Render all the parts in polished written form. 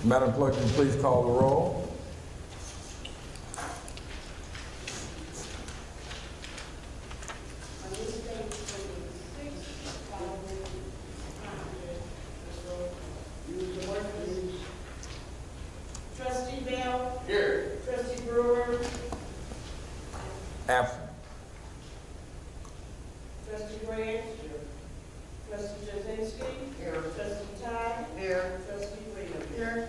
Madam Clerk, can you please call the roll? Trustee Bell. Here. Trustee Brewer. Absent. Trustee Grant. Here. Trustee Jazinski. Here. Trustee Todd. Here. Trustee Williams. Here.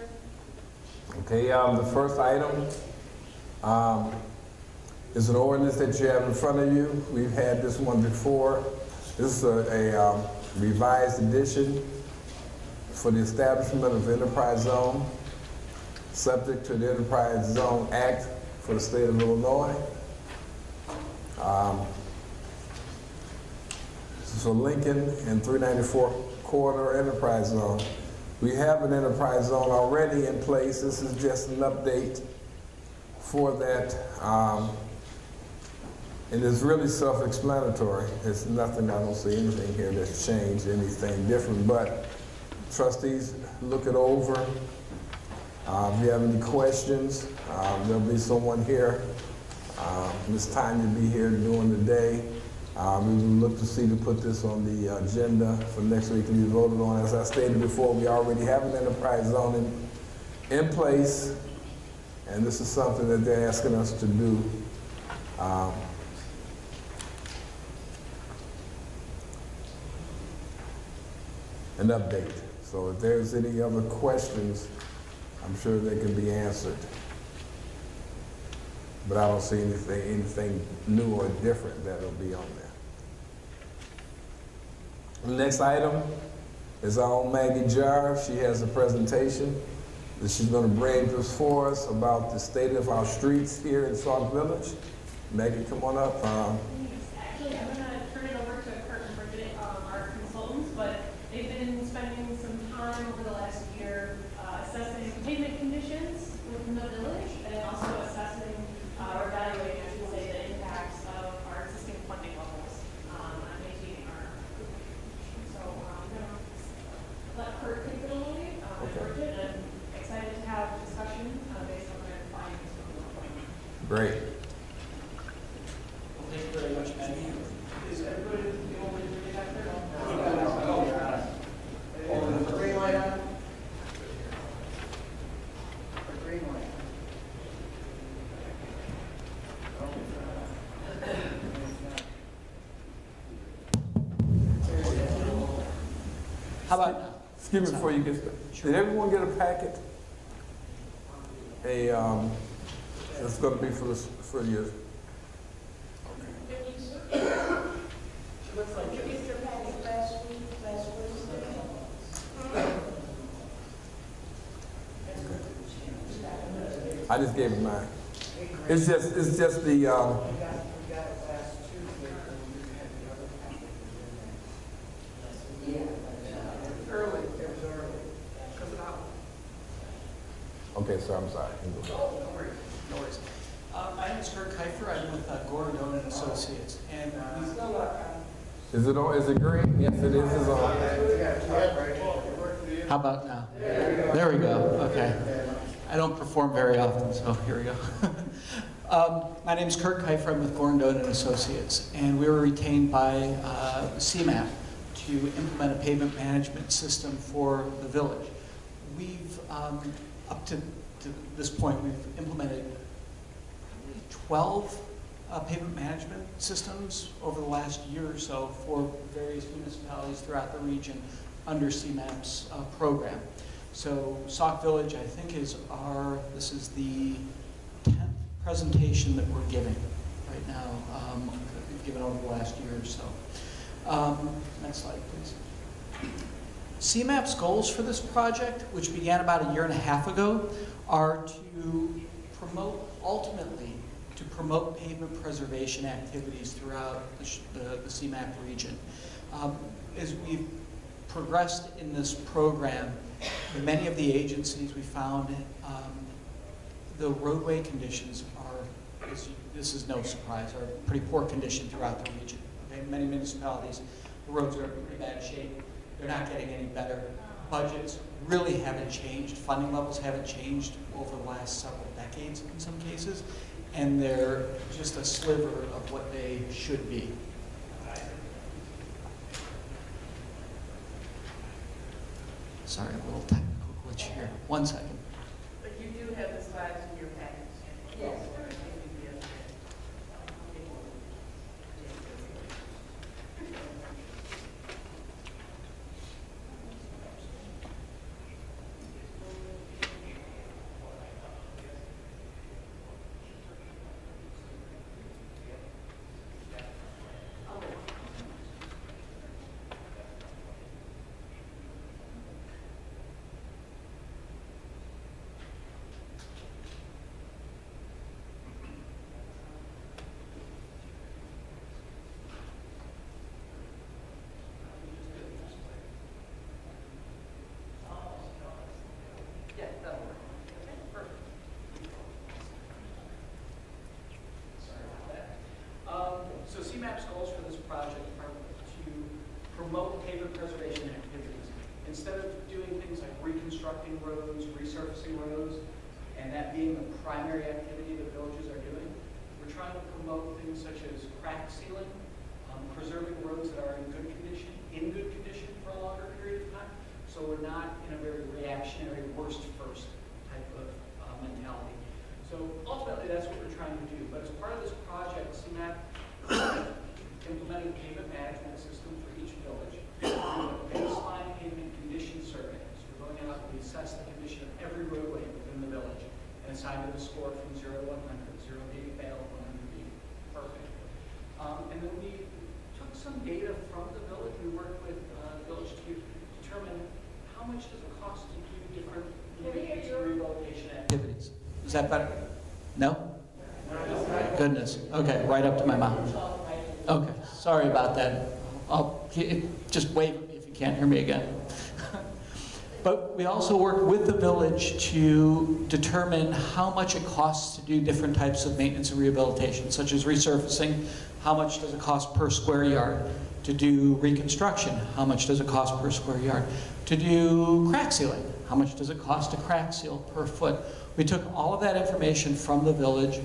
Okay, the first item is an ordinance that you have in front of you. We've had this one before. This is a revised edition for the establishment of enterprise zone, subject to the Enterprise Zone Act for the state of Illinois. So Lincoln and 394 corridor enterprise zone. We have an enterprise zone already in place. This is just an update for that. And it's really self-explanatory. It's nothing, I don't see anything here that's changed, anything different, but trustees, look it over. If you have any questions, there'll be someone here. Ms. Tanya will be here during the day. We will look to see to put this on the agenda for next week to be voted on. As I stated before, we already have an enterprise zone in place, and this is something that they're asking us to do. An update. So if there's any other questions, I'm sure they can be answered. But I don't see anything new or different that'll be on there. The next item is our own Maggie Jar. She has a presentation that she's going to bring to us for us about the state of our streets here in Sauk Village. Maggie, come on up. Actually, I'm going to turn it over to Kurt and Bridget, our consultants, but they've been spending some time over the last year assessing pavement conditions within the village and also assessing or evaluating, I should say, the impacts of our existing funding levels on maintaining our improvement. So I'm going to let Kurt take it away, and Bridget, and excited to have a discussion based on their findings from the appointment. Great. Well, thank you very much, Maggie. Is everybody able to read back there? The green light on? The green light. How about now? Excuse me before you get started. Did everyone get a packet? It's going to be for you. Looks like you get your packet last Wednesday. I just gave it mine. It's just the. We got it last Tuesday. Early. It was early. Because of that. Okay, so I'm sorry. No worries. My name is Kurt Kiefer. I'm with Gordon and Associates, and Is it on? Is it green? Yes, it is. It's on. how about now? There we go. Okay. I don't perform very often, so here we go. My name is Kurt Kiefer. I'm with Gordon and Associates, and we were retained by CMAP to implement a pavement management system for the village. We've, up to this point, we've implemented 12 pavement management systems over the last year or so for various municipalities throughout the region under CMAP's program. So Sauk Village, I think, this is the 10th presentation that we're giving right now, that we've given over the last year or so. Next slide, please. CMAP's goals for this project, which began about 1.5 years ago, are to ultimately promote pavement preservation activities throughout the CMAP region. As we've progressed in this program, in many of the agencies we found the roadway conditions are, this is no surprise, are pretty poor condition throughout the region. Okay? Many municipalities, the roads are in pretty bad shape. They're not getting any better budgets really haven't changed. Funding levels haven't changed over the last several decades in some cases, and they're just a sliver of what they should be. Sorry, a little technical glitch here. 1 second. But you do have the slides in your package. Yes. So CMAP's goals for this project are to promote pavement preservation activities. Instead of doing things like reconstructing roads, resurfacing roads, and that being the primary activity the villages are doing, we're trying to promote things such as crack sealing, preserving roads that are in good condition for a longer period of time. So we're not in a very reactionary, worst first type of mentality. So ultimately, that's what we're trying to do. But as part of this project, CMAP implementing a pavement management system for each village. We're doing a baseline pavement condition survey. So we're going out and we assess the condition of every roadway within the village and assign it a score from 0 to 100, 0 being failed, 100 being perfect. And then we took some data from the village. We worked with the village to determine how much does it cost to do different maintenance and rehabilitation activities. Is that better? No? Goodness. Okay, right up to my mouth. Okay, sorry about that. Just wave at me if you can't hear me again. But we also work with the village to determine how much it costs to do different types of maintenance and rehabilitation, such as resurfacing. How much does it cost per square yard? To do reconstruction, how much does it cost per square yard? To do crack sealing, how much does it cost to crack seal per foot? We took all of that information from the village,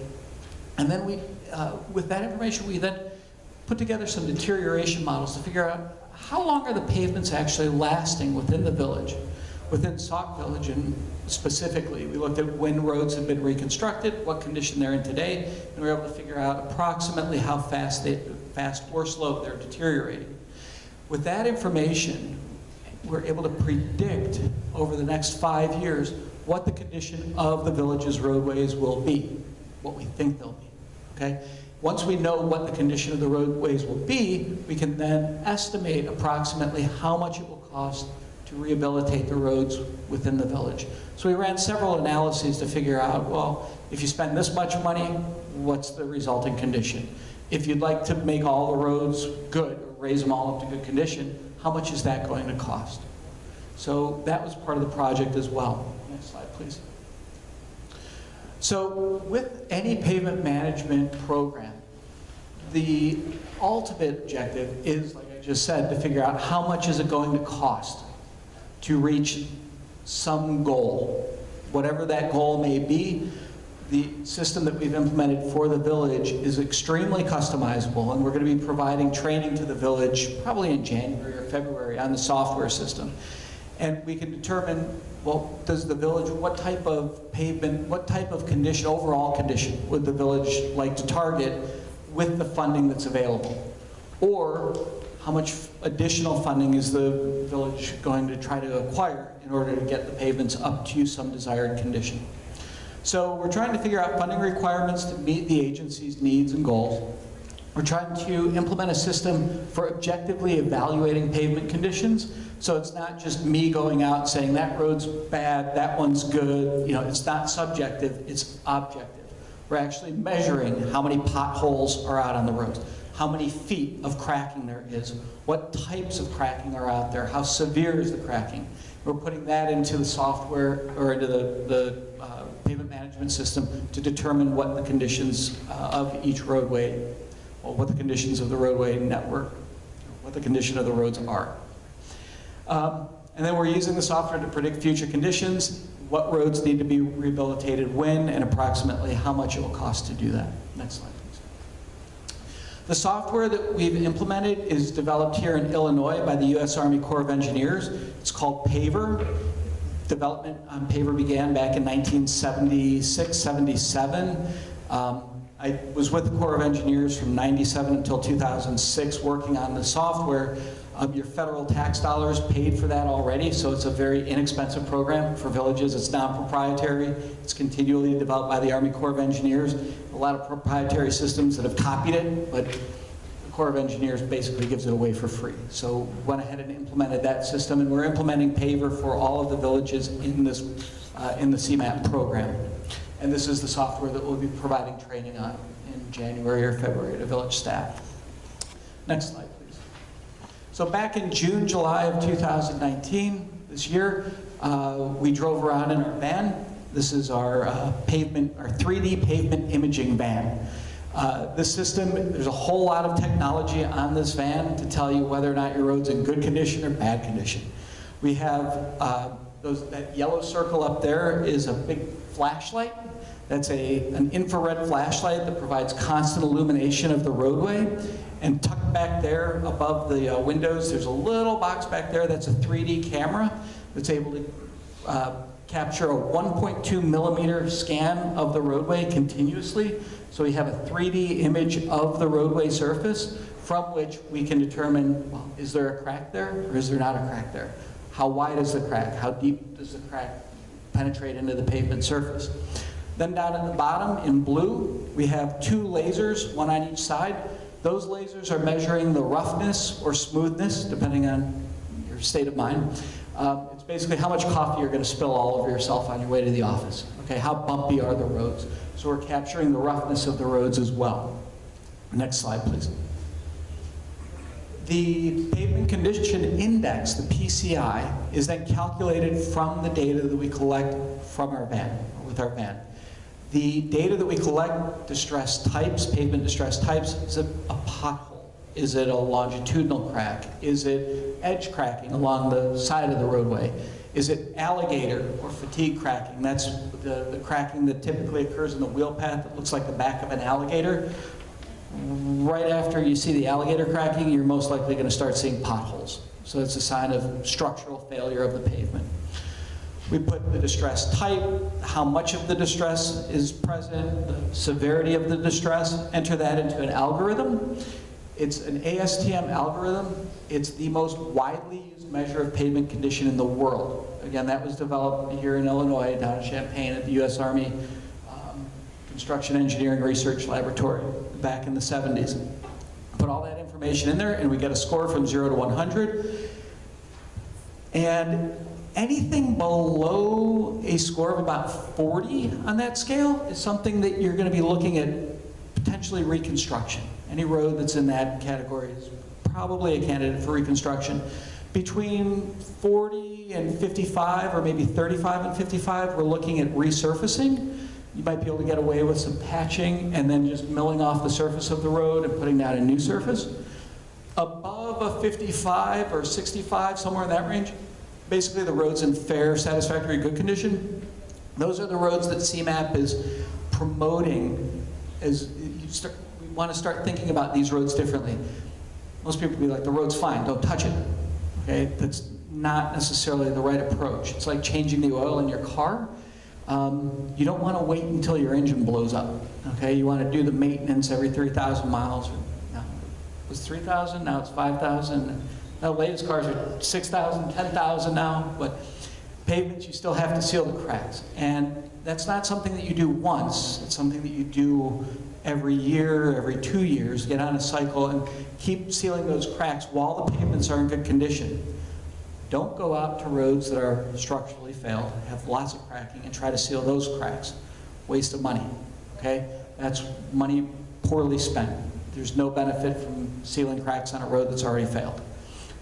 and then with that information, we then put together some deterioration models to figure out how long are the pavements actually lasting within the village. Within Sauk Village, and specifically, we looked at when roads have been reconstructed, what condition they're in today, and we were able to figure out approximately how fast or slow they're deteriorating. With that information, we're able to predict over the next 5 years what the condition of the village's roadways will be, what we think they'll be, okay? Once we know what the condition of the roadways will be, we can then estimate approximately how much it will cost to rehabilitate the roads within the village. So we ran several analyses to figure out, well, if you spend this much money, what's the resulting condition? If you'd like to make all the roads good, or raise them all up to good condition, how much is that going to cost? So that was part of the project as well. Next slide, please. So with any pavement management program, the ultimate objective is, like I just said, to figure out how much is it going to cost to reach some goal. Whatever that goal may be, the system that we've implemented for the village is extremely customizable, and we're going to be providing training to the village probably in January or February on the software system. And we can determine, well, does the village, what type of pavement, what type of condition, overall condition, would the village like to target with the funding that's available? Or how much additional funding is the village going to try to acquire in order to get the pavements up to some desired condition? So we're trying to figure out funding requirements to meet the agency's needs and goals. We're trying to implement a system for objectively evaluating pavement conditions. So it's not just me going out and saying that road's bad, that one's good. You know, it's not subjective, it's objective. We're actually measuring how many potholes are out on the roads, how many feet of cracking there is, what types of cracking are out there, how severe is the cracking. We're putting that into the software or into the pavement management system to determine what the conditions of each roadway, or what the conditions of the roadway network, what the condition of the roads are. And then we're using the software to predict future conditions, what roads need to be rehabilitated when, and approximately how much it will cost to do that. Next slide, please. The software that we've implemented is developed here in Illinois by the U.S. Army Corps of Engineers. It's called Paver. Development on Paver began back in 1976, 77. I was with the Corps of Engineers from 97 until 2006 working on the software. Your federal tax dollars paid for that already, so it's a very inexpensive program for villages. It's non-proprietary. It's continually developed by the Army Corps of Engineers. A lot of proprietary systems that have copied it, but the Corps of Engineers basically gives it away for free. So went ahead and implemented that system, and we're implementing Paver for all of the villages in this in the CMAP program. And this is the software that we'll be providing training on in January or February to village staff. Next slide, please. So back in June, July of 2019, this year, we drove around in our van. This is our our 3D pavement imaging van. This system, there's a whole lot of technology on this van to tell you whether or not your road's in good condition or bad condition. We have that yellow circle up there is a big flashlight. That's an infrared flashlight that provides constant illumination of the roadway. And tucked back there above the windows, there's a little box back there that's a 3D camera that's able to capture a 1.2 millimeter scan of the roadway continuously. So we have a 3D image of the roadway surface from which we can determine, well, is there a crack there or is there not a crack there? How wide is the crack? How deep does the crack penetrate into the pavement surface? Then down at the bottom in blue, we have two lasers, one on each side. Those lasers are measuring the roughness or smoothness, depending on your state of mind. It's basically how much coffee you're going to spill all over yourself on your way to the office. Okay, how bumpy are the roads? So we're capturing the roughness of the roads as well. Next slide, please. The pavement condition index, the PCI, is then calculated from the data that we collect from our van, with our van. The data that we collect, distress types, pavement distress types, is it a pothole? Is it a longitudinal crack? Is it edge cracking along the side of the roadway? Is it alligator or fatigue cracking? That's the cracking that typically occurs in the wheel path that looks like the back of an alligator. Right after you see the alligator cracking, you're most likely going to start seeing potholes. So it's a sign of structural failure of the pavement. We put the distress type, how much of the distress is present, the severity of the distress, enter that into an algorithm. It's an ASTM algorithm. It's the most widely used measure of pavement condition in the world. Again, that was developed here in Illinois, down in Champaign at the U.S. Army Construction Engineering Research Laboratory back in the 70s. Put all that information in there and we get a score from 0 to 100. And anything below a score of about 40 on that scale is something that you're going to be looking at potentially reconstruction. Any road that's in that category is probably a candidate for reconstruction. Between 40 and 55, or maybe 35 and 55, we're looking at resurfacing. You might be able to get away with some patching and then just milling off the surface of the road and putting down a new surface. Above a 55 or 65, somewhere in that range, basically the road's in fair, satisfactory, good condition. Those are the roads that CMAP is promoting as we want to start thinking about these roads differently. Most people will be like, the road's fine, don't touch it. Okay, that's not necessarily the right approach. It's like changing the oil in your car. You don't want to wait until your engine blows up. Okay, you want to do the maintenance every 3,000 miles. No, it was 3,000, now it's 5,000. The latest cars are 6,000, 10,000 now, but pavements, you still have to seal the cracks. And that's not something that you do once. It's something that you do every year, every 2 years, get on a cycle and keep sealing those cracks while the pavements are in good condition. Don't go out to roads that are structurally failed, have lots of cracking, and try to seal those cracks. Waste of money, okay? That's money poorly spent. There's no benefit from sealing cracks on a road that's already failed.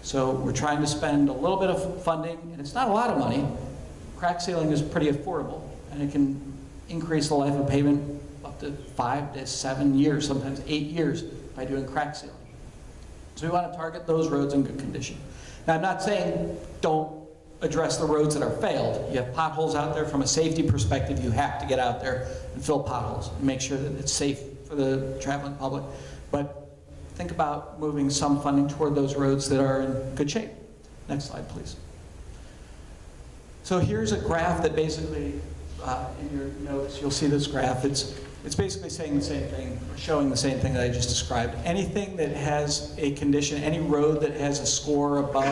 So we're trying to spend a little bit of funding, and it's not a lot of money. Crack sealing is pretty affordable, and it can increase the life of pavement up to 5 to 7 years, sometimes 8 years by doing crack sealing. So we want to target those roads in good condition. Now, I'm not saying don't address the roads that are failed. You have potholes out there. From a safety perspective, you have to get out there and fill potholes and make sure that it's safe for the traveling public. But think about moving some funding toward those roads that are in good shape. Next slide, please. So here's a graph that basically, in your notes, you'll see this graph. It's basically saying the same thing, or showing the same thing that I just described. Anything that has a condition, any road that has a score above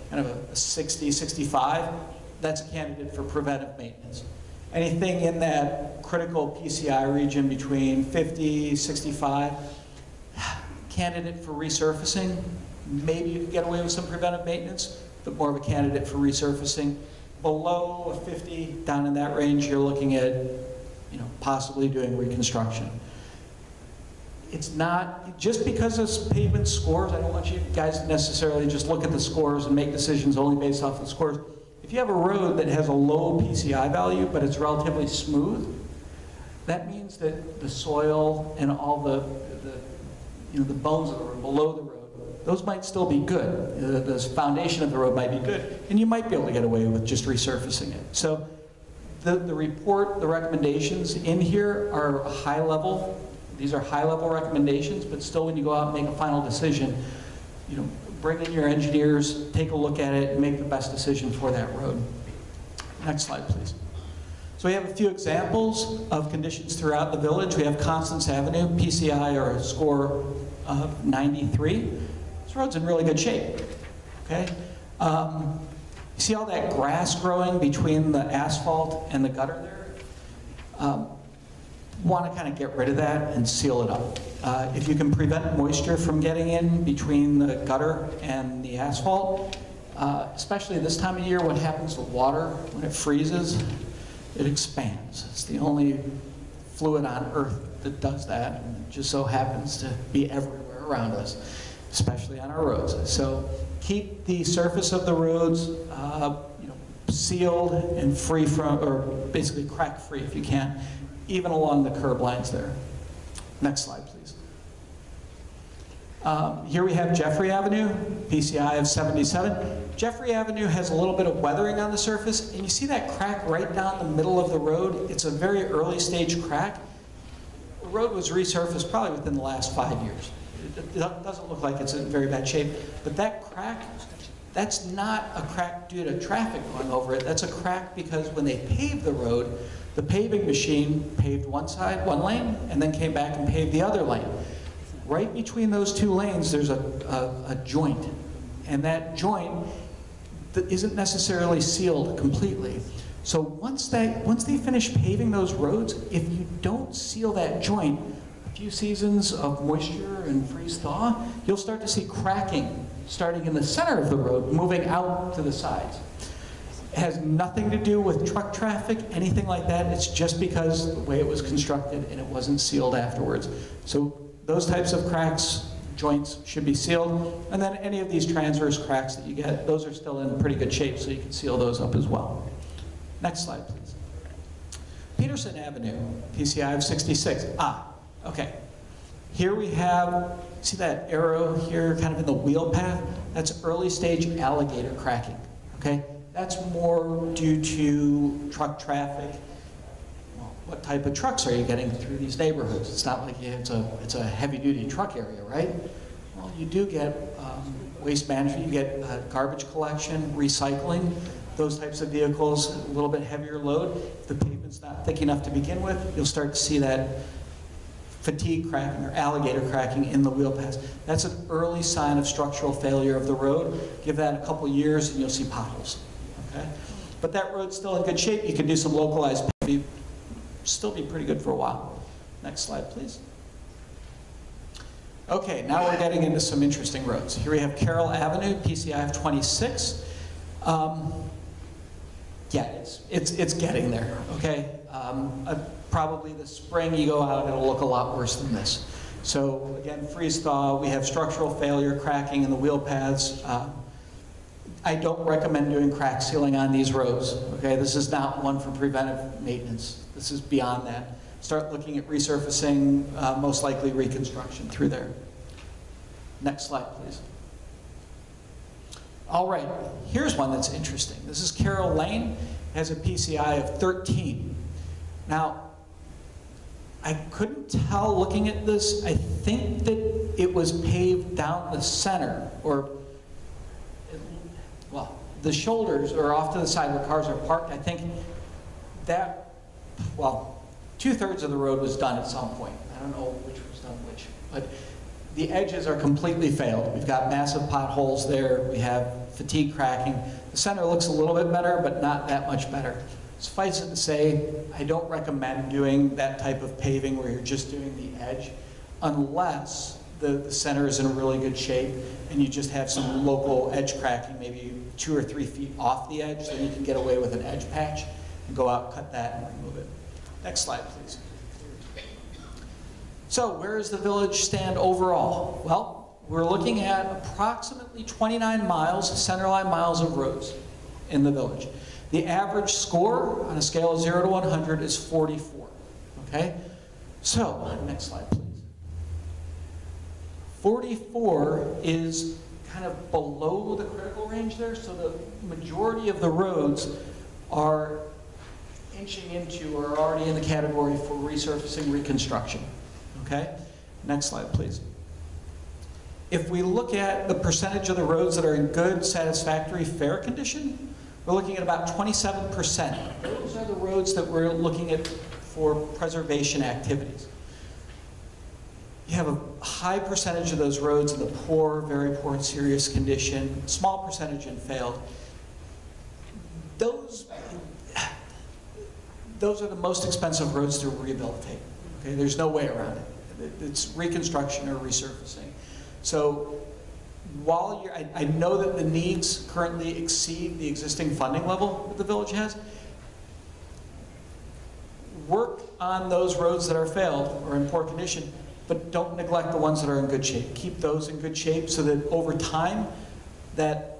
kind of a 60, 65, that's a candidate for preventive maintenance. Anything in that critical PCI region between 50, 65, candidate for resurfacing. Maybe you could get away with some preventive maintenance, but more of a candidate for resurfacing. Below a 50, down in that range, you're looking at, you know, possibly doing reconstruction. It's not, just because of pavement scores, I don't want you guys to necessarily just look at the scores and make decisions only based off the scores. If you have a road that has a low PCI value, but it's relatively smooth, that means that the soil and all the bones of the road, below the road, those might still be good. The foundation of the road might be good, and you might be able to get away with just resurfacing it. So the report, the recommendations in here are high level. These are high level recommendations, but still when you go out and make a final decision, you know, bring in your engineers, take a look at it, and make the best decision for that road. Next slide, please. So we have a few examples of conditions throughout the village. We have Constance Avenue, PCI or a score of 93. This road's in really good shape, okay? You see all that grass growing between the asphalt and the gutter there? Want to kind of get rid of that and seal it up. If you can prevent moisture from getting in between the gutter and the asphalt, especially this time of year, what happens with water when it freezes, it expands. It's the only fluid on Earth that does that, and it just so happens to be everywhere around us, especially on our roads. So keep the surface of the roads sealed and free from, or basically crack free if you can, even along the curb lines there. Next slide, please. Here we have Jeffrey Avenue, PCI of 77. Jeffrey Avenue has a little bit of weathering on the surface, and you see that crack right down the middle of the road? It's a very early stage crack. The road was resurfaced probably within the last 5 years. It doesn't look like it's in very bad shape, but that crack, that's not a crack due to traffic going over it. That's a crack because when they paved the road, the paving machine paved one side, one lane, and then came back and paved the other lane. Right between those two lanes, there's a joint, and that joint isn't necessarily sealed completely. So once they finish paving those roads, if you don't seal that joint, a few seasons of moisture and freeze-thaw, you'll start to see cracking starting in the center of the road, moving out to the sides. It has nothing to do with truck traffic, anything like that. It's just because the way it was constructed and it wasn't sealed afterwards. So those types of cracks, joints should be sealed. And then any of these transverse cracks that you get, those are still in pretty good shape, so you can seal those up as well. Next slide, please. Peterson Avenue, PCI of 66. Okay. Here we have, see that arrow here kind of in the wheel path? That's early stage alligator cracking, okay? That's more due to truck traffic. Well, what type of trucks are you getting through these neighborhoods? It's not like it's a heavy-duty truck area, right? Well, you do get waste management, you get garbage collection, recycling, those types of vehicles, a little bit heavier load. If the pavement's not thick enough to begin with, you'll start to see that fatigue cracking or alligator cracking in the wheel paths. That's an early sign of structural failure of the road. Give that a couple years and you'll see potholes. Okay? But that road's still in good shape. You can do some localized paving, still be pretty good for a while. Next slide, please. Okay, now we're getting into some interesting roads. Here we have Carroll Avenue, PCI of 26. Yeah, it's getting there, okay? Probably this spring you go out, it'll look a lot worse than this. So again, freeze thaw, we have structural failure, cracking in the wheel paths. I don't recommend doing crack sealing on these roads, okay? This is not one for preventive maintenance. This is beyond that. Start looking at resurfacing, most likely reconstruction through there. Next slide, please. All right, here's one that's interesting. This is Carroll Lane, has a PCI of 13. Now, I couldn't tell looking at this. I think that it was paved down the center, or, well, the shoulders are off to the side where cars are parked. I think that, well, 2/3 of the road was done at some point. I don't know which was done which, but the edges are completely failed. We've got massive potholes there. We have fatigue cracking. The center looks a little bit better, but not that much better. Suffice it to say, I don't recommend doing that type of paving where you're just doing the edge, unless the center is in really good shape and you just have some local edge cracking, maybe 2 or 3 feet off the edge, then you can get away with an edge patch and go out, cut that, and remove it. Next slide, please. So where does the village stand overall? Well, we're looking at approximately 29 miles, centerline miles of roads in the village. The average score on a scale of 0 to 100 is 44, okay? So, next slide, please. 44 is kind of below the critical range there, so the majority of the roads are inching into or are already in the category for resurfacing reconstruction, okay? Next slide, please. If we look at the percentage of the roads that are in good, satisfactory, fair condition, we're looking at about 27%. Those are the roads that we're looking at for preservation activities. You have a high percentage of those roads in the poor, very poor and serious condition, small percentage in failed. Those are the most expensive roads to rehabilitate. Okay? There's no way around it. It's reconstruction or resurfacing. So while I know that the needs currently exceed the existing funding level that the village has, work on those roads that are failed or in poor condition, but don't neglect the ones that are in good shape. Keep those in good shape so that over time, that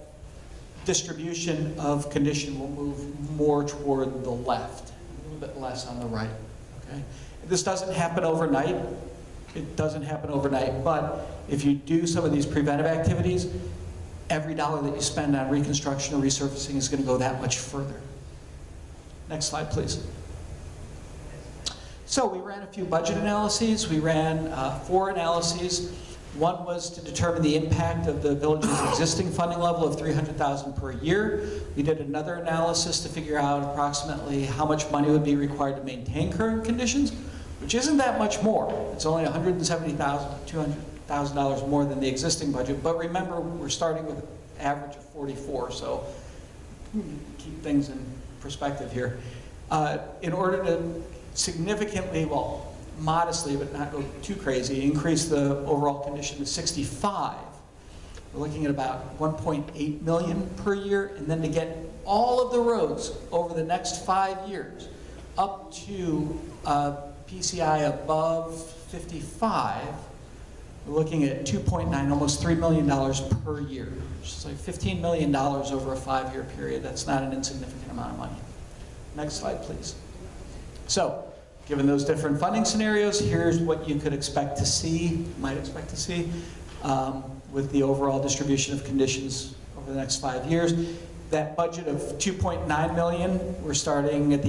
distribution of condition will move more toward the left, a little bit less on the right. Okay? This doesn't happen overnight. It doesn't happen overnight, but if you do some of these preventive activities, every dollar that you spend on reconstruction or resurfacing is going to go that much further. Next slide, please. So we ran a few budget analyses. We ran 4 analyses. One was to determine the impact of the village's existing funding level of $300,000 per year. We did another analysis to figure out approximately how much money would be required to maintain current conditions, which isn't that much more. It's only $170,000 to $200,000 more than the existing budget. But remember, we're starting with an average of 44, so keep things in perspective here. In order to significantly, well, modestly, but not go too crazy, increase the overall condition to 65, we're looking at about $1.8 million per year, and then to get all of the roads over the next 5 years up to PCI above 55, we're looking at 2.9, almost $3 million per year, which is like $15 million over a 5-year period. That's not an insignificant amount of money. Next slide, please. So, given those different funding scenarios, here's what you could expect to see, might expect to see, with the overall distribution of conditions over the next 5 years. That budget of $2.9 million, we're starting at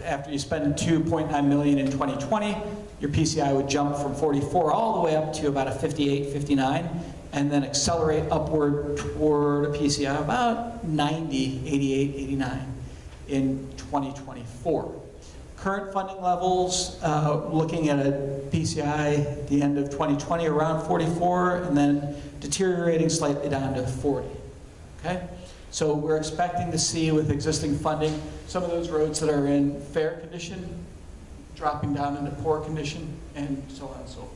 after you spend $2.9 million in 2020, your PCI would jump from 44 all the way up to about a 58, 59, and then accelerate upward toward a PCI about 90, 88, 89 in 2024. Current funding levels, looking at a PCI at the end of 2020 around 44, and then deteriorating slightly down to 40, okay? So we're expecting to see with existing funding, some of those roads that are in fair condition, dropping down into poor condition, and so on and so forth.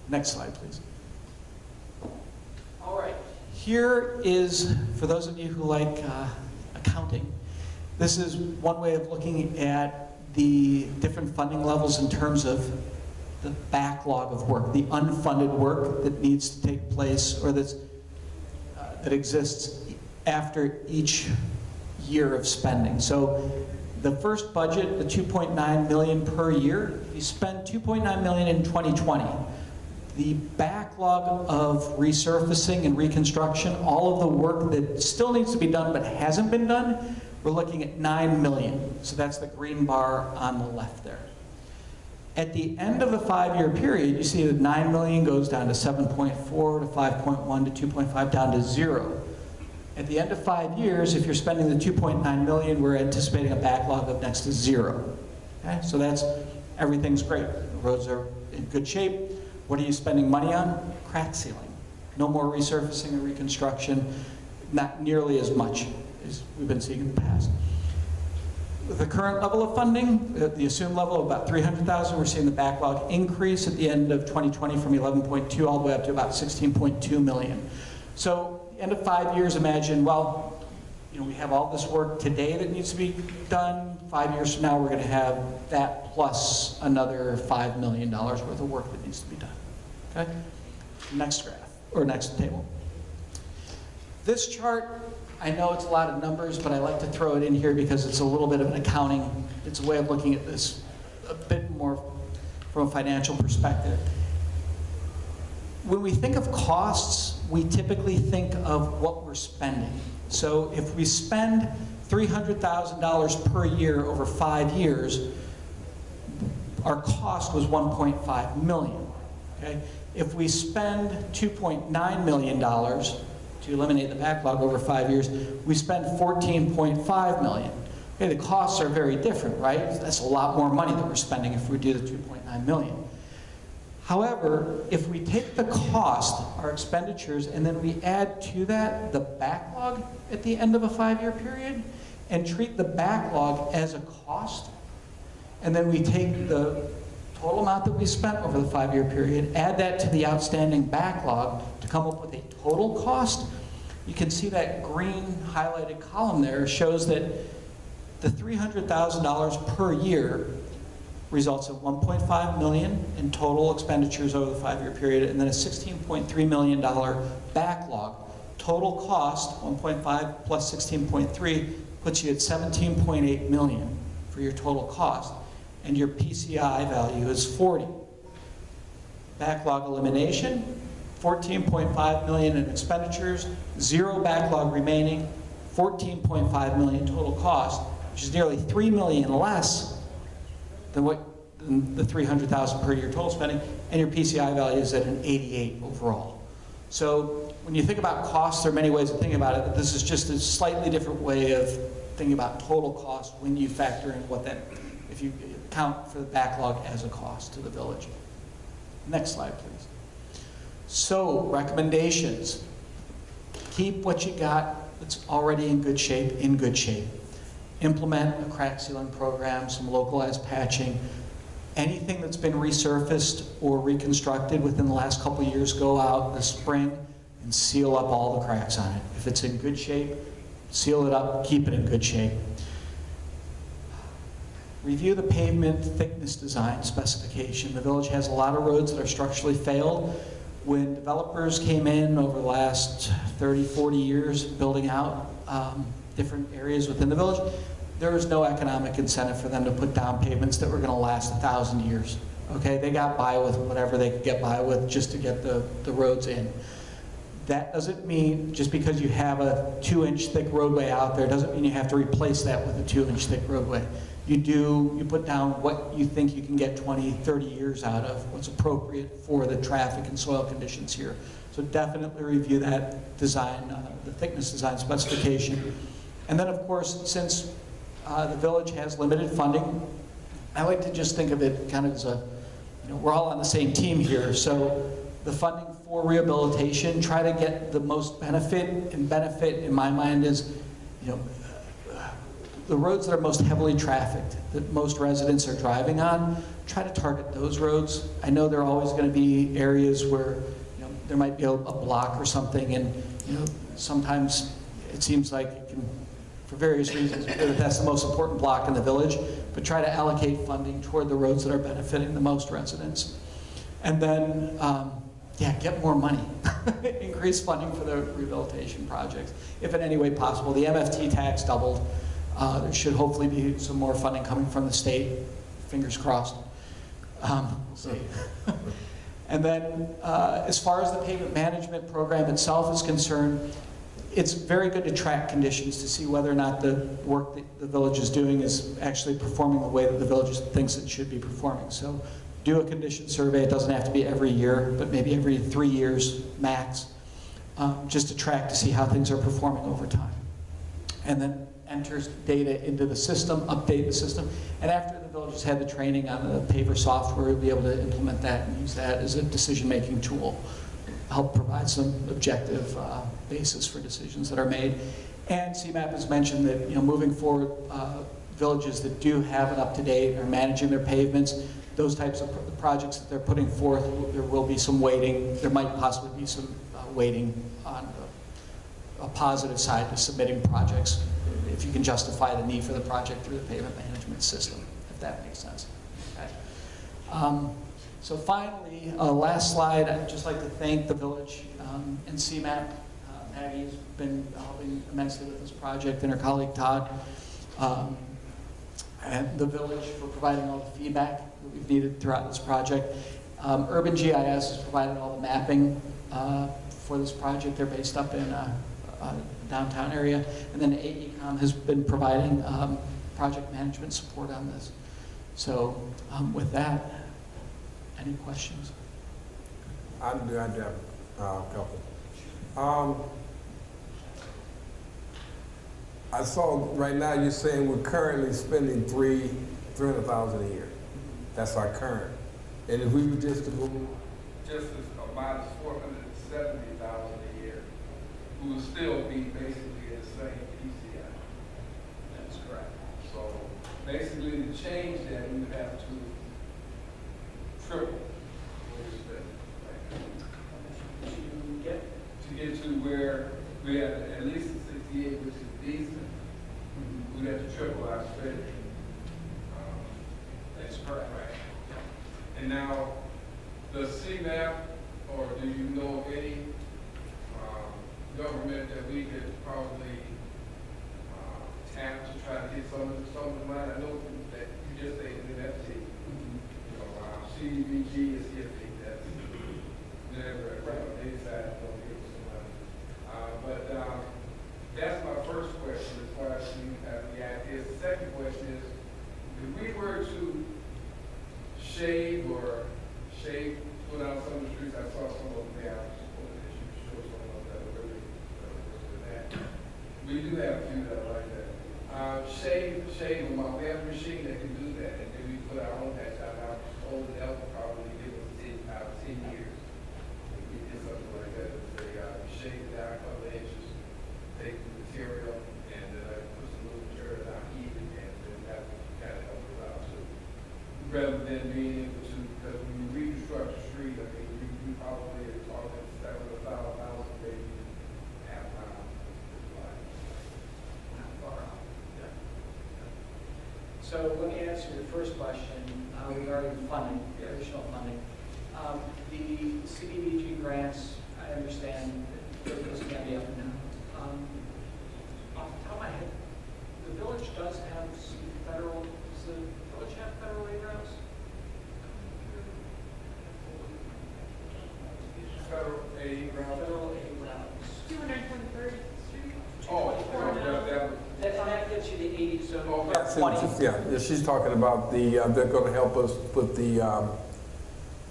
Next slide, please. All right, here is, for those of you who like accounting, this is one way of looking at the different funding levels in terms of the backlog of work, the unfunded work that needs to take place or that exists after each year of spending. So the first budget, the $2.9 million per year, you spend $2.9 million in 2020. The backlog of resurfacing and reconstruction, all of the work that still needs to be done but hasn't been done, we're looking at $9 million. So that's the green bar on the left there. At the end of the 5-year period, you see that $9 million goes down to 7.4 to 5.1 to 2.5 down to 0. At the end of 5 years, if you're spending the 2.9 million, we're anticipating a backlog of next to 0. Okay? So that's, everything's great. The roads are in good shape. What are you spending money on? Crack sealing. No more resurfacing and reconstruction, not nearly as much as we've been seeing in the past. The current level of funding, the assumed level of about $300,000, we're seeing the backlog increase at the end of 2020 from 11.2 all the way up to about 16.2 million. So, end of 5 years, imagine, well, you know, we have all this work today that needs to be done. 5 years from now, we're going to have that plus another $5 million worth of work that needs to be done. Okay? Next graph, or next table. This chart, I know it's a lot of numbers, but I like to throw it in here because it's a little bit of an accounting, it's a way of looking at this a bit more from a financial perspective. When we think of costs, we typically think of what we're spending. So if we spend $300,000 per year over 5 years, our cost was $1.5 million. Okay? If we spend $2.9 million to eliminate the backlog over 5 years, we spend $14.5 million. Okay, the costs are very different, right? That's a lot more money that we're spending if we do the $2.9 million. However, if we take the cost, our expenditures, and then we add to that the backlog at the end of a 5-year period, and treat the backlog as a cost, and then we take the total amount that we spent over the 5-year period, add that to the outstanding backlog to come up with a total cost, you can see that green highlighted column there shows that the $300,000 per year results in $1.5 million in total expenditures over the 5-year period, and then a $16.3 million backlog. Total cost, 1.5 plus 16.3, puts you at 17.8 million for your total cost, and your PCI value is 40. Backlog elimination, 14.5 million in expenditures, 0 backlog remaining, 14.5 million total cost, which is nearly 3 million less than the 300,000 per year total spending, and your PCI value is at an 88 overall. So when you think about costs, there are many ways of thinking about it, but this is just a slightly different way of thinking about total cost when you factor in what that, if you account for the backlog as a cost to the village. Next slide, please. So, recommendations. Keep what you got that's already in good shape. Implement a crack sealing program, some localized patching. Anything that's been resurfaced or reconstructed within the last couple of years, go out this spring and seal up all the cracks on it. If it's in good shape, seal it up, keep it in good shape. Review the pavement thickness design specification. The village has a lot of roads that are structurally failed. When developers came in over the last 30, 40 years building out different areas within the village, there was no economic incentive for them to put down pavements that were going to last 1,000 years. Okay, they got by with whatever they could get by with just to get the roads in. That doesn't mean just because you have a 2-inch thick roadway out there, doesn't mean you have to replace that with a 2-inch thick roadway. You put down what you think you can get 20, 30 years out of, what's appropriate for the traffic and soil conditions here. So definitely review that design, the thickness design specification. And then of course, since the village has limited funding, I like to just think of it kind of as a, we're all on the same team here. So the funding for rehabilitation, try to get the most benefit, and benefit in my mind is, the roads that are most heavily trafficked, that most residents are driving on, try to target those roads. I know there are always going to be areas where there might be a block or something, and sometimes it seems like it can, for various reasons, that's the most important block in the village, but try to allocate funding toward the roads that are benefiting the most residents. And then, get more money. Increase funding for the rehabilitation projects, if in any way possible. The MFT tax doubled. There should hopefully be some more funding coming from the state. Fingers crossed. We'll see. And then as far as the pavement management program itself is concerned, it's very good to track conditions to see whether or not the work that the village is doing is actually performing the way that the village thinks it should be performing. So do a condition survey. It doesn't have to be every year, but maybe every 3 years max, just to track to see how things are performing over time. And then enters data into the system, update the system, and after the village has had the training on the paver software, we'll be able to implement that and use that as a decision-making tool, help provide some objective basis for decisions that are made. And CMAP has mentioned that, you know, moving forward, villages that do have it up to date are managing their pavements, those types of projects that they're putting forth, there will be some weighting, there might possibly be some weighting on a positive side to submitting projects, if you can justify the need for the project through the pavement management system, if that makes sense. Okay. So finally, last slide, I'd just like to thank the village and CMAP. Maggie has been helping immensely with this project, and her colleague Todd, and the village for providing all the feedback that we've needed throughout this project. Urban GIS has provided all the mapping for this project. They're based up in downtown area. And then AECOM has been providing project management support on this. So with that, any questions? I do have a couple. I saw right now you're saying we're currently spending $300,000 a year. That's our current. And if we were just to go just as a minus $470,000 a year, we would still be basically at the same PCI. That's correct. So basically, to change that, we would have to triple what we spend right now. To get to where we have at least a 68, which is decent, we'd have to triple our spending. That's correct. Right. And now, does CMAP, or do you know of any government that we could probably tap to try to get some of the money? I know that you just say NFT. You know, CDBG is CFP. That's never they decided to go give us some money. But that's my first question as far as you have the ideas. The second question is, if we were to shade, put out some of the streets, I saw some of them there. I was hoping that you show some of them that are really with that. We do have a few that are like that. Shade them out. We have a machine that can do that, and then we put our own patch out. Our old elk probably give us 10 years. We did something like that. They shade it down a couple of inches, take the material, and put some little material down, heat it, and then that kind of help us out too. Rather than being able to, because when you reconstruct the street, I mean, you probably are talking $7,000, maybe half mile. Not far out. Yeah. So let me answer your first question regarding funding, additional funding. The CDBG grants, I understand that those can be up and down. Off the top of my head, the village does have some federal, does the village have federal aid routes? Federal aid route. Federal aid routes. 223rd Street. Oh, That gets you the 80, so Oh, about 20. Yeah, she's talking about they're going to help us put the,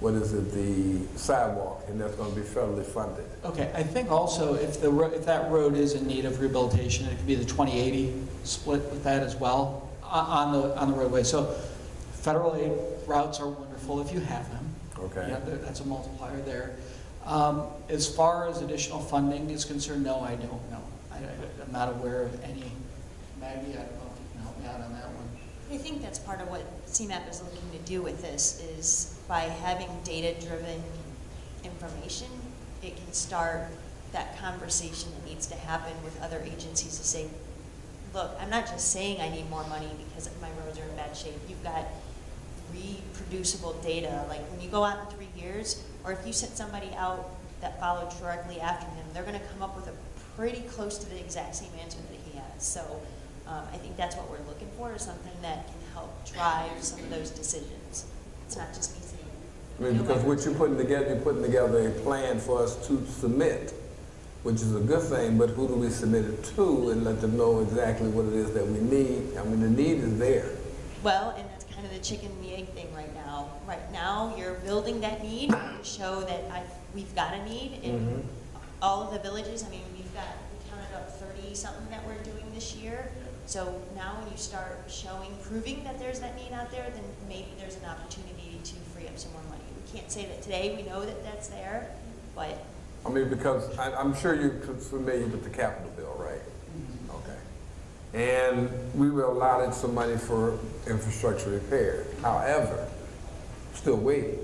the sidewalk, and that's going to be federally funded. Okay, I think also if that road is in need of rehabilitation, it could be the 2080 split with that as well on the roadway. So federal aid routes are wonderful if you have them. Okay. Yeah, that's a multiplier there. As far as additional funding is concerned, no, I don't know. I'm not aware of any. Maggie, I don't know if you can help me out on that one. I think that's part of what CMAP is looking to do with this is by having data-driven information, it can start that conversation that needs to happen with other agencies to say, look, I'm not just saying I need more money because my roads are in bad shape. You've got reproducible data. Like when you go out in 3 years, or if you sent somebody out that followed directly after him, they're going to come up with a pretty close to the exact same answer that he has. So I think that's what we're looking for, is something that can help drive some of those decisions. It's not just me saying, I mean, because what you're putting together a plan for us to submit, which is a good thing, but who do we submit it to and let them know exactly what it is that we need? I mean, the need is there. Well, and that's kind of the chicken and the egg thing right now. Right now, you're building that need to show that we've got a need in all of the villages. I mean, we counted up 30-something that we're doing this year. So now when you start proving that there's that need out there, then maybe there's an opportunity to free up some more money. We can't say that today, we know that that's there, but. I mean, because I'm sure you're familiar with the capital bill, right? Okay. And we were allotted some money for infrastructure repair. However, still waiting.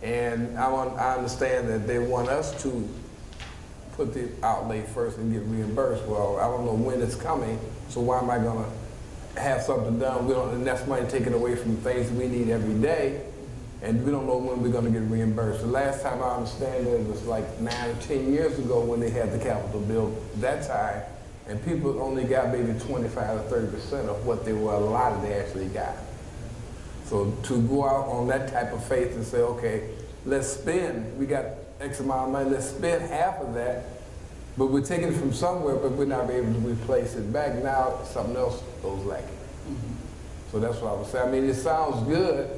And I understand that they want us to put the outlay first and get reimbursed. Well, I don't know when it's coming, so why am I gonna have something done? And that's money taken away from things we need every day, and we don't know when we're gonna get reimbursed. The last time I understand it was like 9 or 10 years ago when they had the capital bill that time, and people only got maybe 25 or 30% of what they were allotted they actually got. So to go out on that type of faith and say, okay, let's spend, we got X amount of money, let's spend half of that, but we're taking it from somewhere, but we're not able to replace it back. Now something else goes lacking. So that's what I was saying. I mean, it sounds good,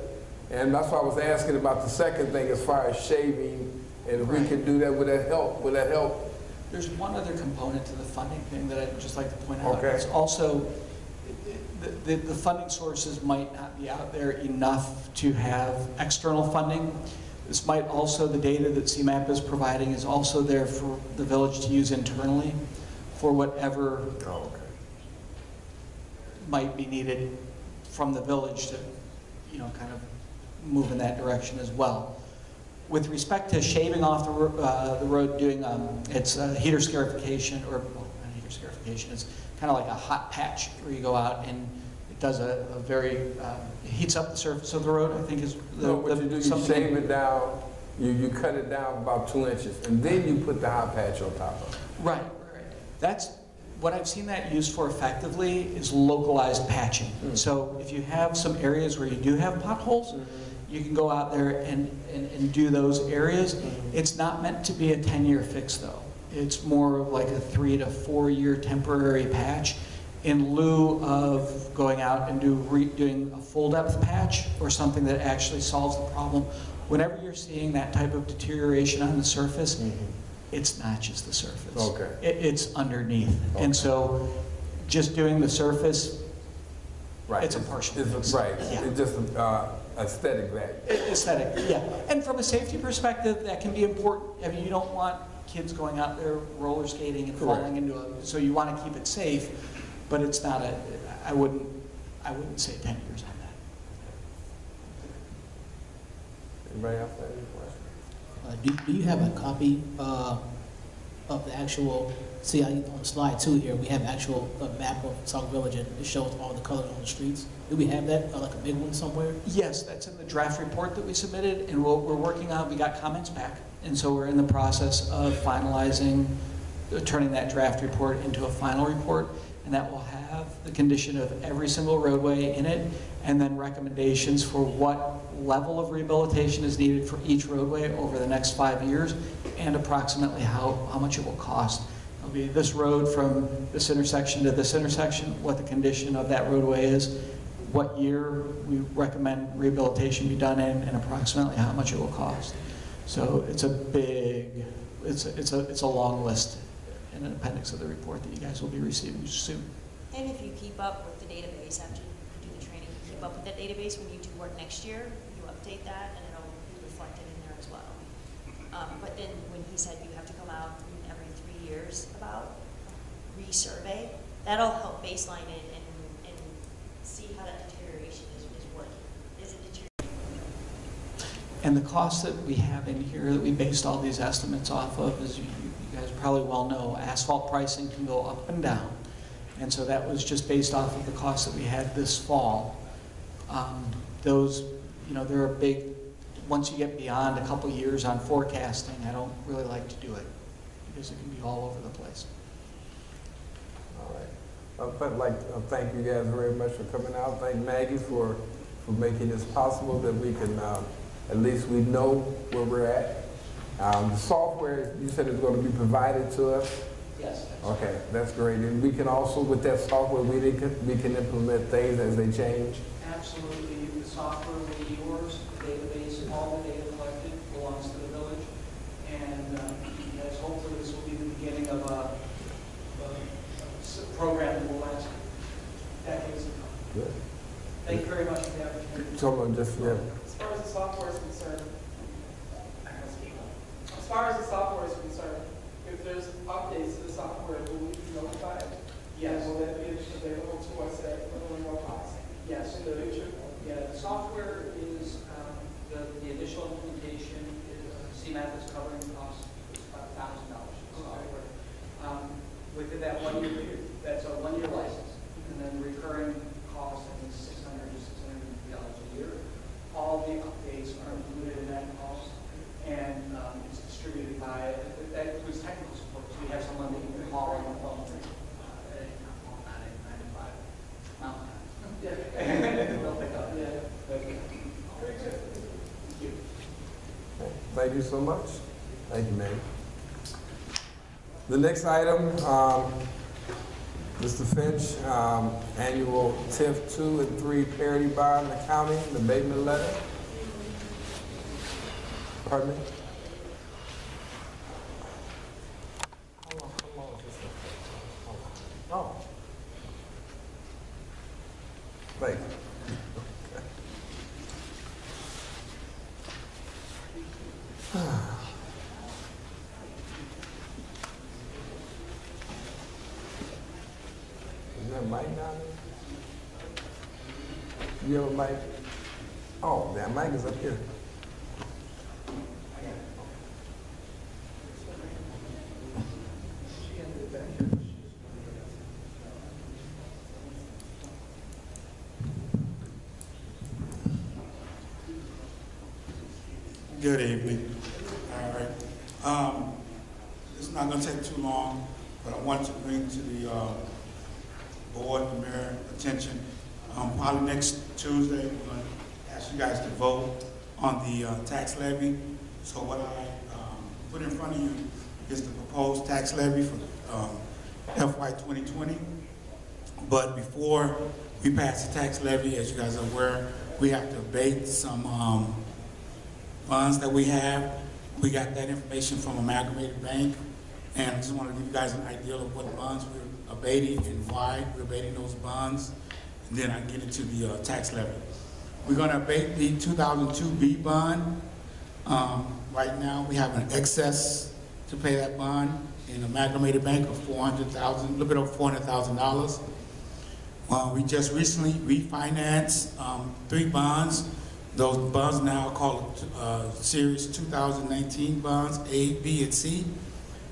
and that's why I was asking about the second thing as far as shaving, and if we can do that, would that help? There's one other component to the funding thing that I'd just like to point out. Okay. It's also, the funding sources might not be out there enough to have external funding. This might also, the data that CMAP is providing is also there for the village to use internally for whatever might be needed from the village to, kind of move in that direction as well. With respect to shaving off the road, doing it's heater scarification, or well, not heater scarification, it's kind of like a hot patch where you go out and it does a very, it heats up the surface of the road, I think is what you do, you shave it down, you cut it down about 2 inches, and then you put the hot patch on top of it. Right. That's what I've seen that used for effectively is localized patching. So if you have some areas where you do have potholes, you can go out there and do those areas. It's not meant to be a 10-year fix though. It's more of like a 3 to 4 year temporary patch in lieu of going out and doing a full depth patch or something that actually solves the problem. Whenever you're seeing that type of deterioration on the surface, it's not just the surface. Okay. It's underneath. Okay. And so just doing the surface, it's a partial fix. Right. Yeah. It's just aesthetic value. Aesthetic, yeah. And from a safety perspective, that can be important. I mean, you don't want kids going out there roller skating and falling into so you want to keep it safe, but it's not I wouldn't say 10 years on that. Anybody else have any questions? Do you have a copy of the actual, see on slide 2 here, we have actual map of Sauk Village and it shows all the colors on the streets. Do we have that, like a big one somewhere? Yes, that's in the draft report that we submitted, and we're working on, we got comments back, and so we're in the process of finalizing, turning that draft report into a final report, and that will have the condition of every single roadway in it, and then recommendations for what level of rehabilitation is needed for each roadway over the next 5 years, and approximately how much it will cost. It'll be this road from this intersection to this intersection, what the condition of that roadway is, what year we recommend rehabilitation be done in, and approximately how much it will cost. So it's a big, it's a long list in an appendix of the report that you guys will be receiving soon. And if you keep up with the database after you do the training, you keep up with that database when you do work next year, you update that and it'll be reflected in there as well. But then when he said you have to come out every 3 years about resurvey, that'll help baseline it and see how that deterioration is working. Is it deteriorating? And the cost that we have in here that we based all these estimates off of, as you guys probably well know, asphalt pricing can go up and down. And so that was just based off of the costs that we had this fall. Those, they're a big, once you get beyond a couple years on forecasting, I don't really like to do it because it can be all over the place. All right. I'd like to thank you guys very much for coming out. Thank Maggie for making this possible that we can At least we know where we're at. The software, you said is going to be provided to us. Yes. Okay, that's great. And we can also, with that software, we can implement things as they change. Absolutely. The software will be yours, the database, all the data collected belongs to the village. And as hopefully this will be the beginning of a program that will last decades to come. Good. Thank you very much for the opportunity. Someone just, yeah. As far as the software is concerned, if there's updates to the software, will we be notified? Yes. And will that be available to us at Illinois Policy? Yes. In the future? Yeah, the software is, the initial implementation, CMAP is covering the cost, it's about $1,000 for the software. Within that 1 year period, that's a 1 year license, and then recurring cost, I think $600 to $650 a year. All the updates are included in that cost, and it's distributed by, that includes technical support, so we have someone that you can call on the phone, at any time, call 985 Mountain Time. Yeah. They'll pick up. Yeah. Okay. Very good. Thank you. Thank you so much. Thank you, ma'am. The next item, Mr. Finch, annual TIF 2 and 3 parity bond accounting, the abatement letter. Pardon me? Hold on. Oh. Thank you. Is there a mic down there? You have a mic? Oh, that mic is up here. Good evening. All right. It's not going to take too long, but I want to bring to the board and mayor attention. Probably next Tuesday, we're going to ask you guys to vote on the tax levy. So what I put in front of you is the proposed tax levy for FY 2020. But before we pass the tax levy, as you guys are aware, we have to abate some funds that we have. We got that information from Amalgamated Bank, and I just want to give you guys an idea of what bonds we're abating and why we're abating those bonds, and then I get into the tax levy. We're going to abate the 2002B bond. Right now we have an excess to pay that bond in Amalgamated Bank of $400,000, a little bit over $400,000. We just recently refinanced 3 bonds. Those bonds now are called Series 2019 bonds, A, B, and C.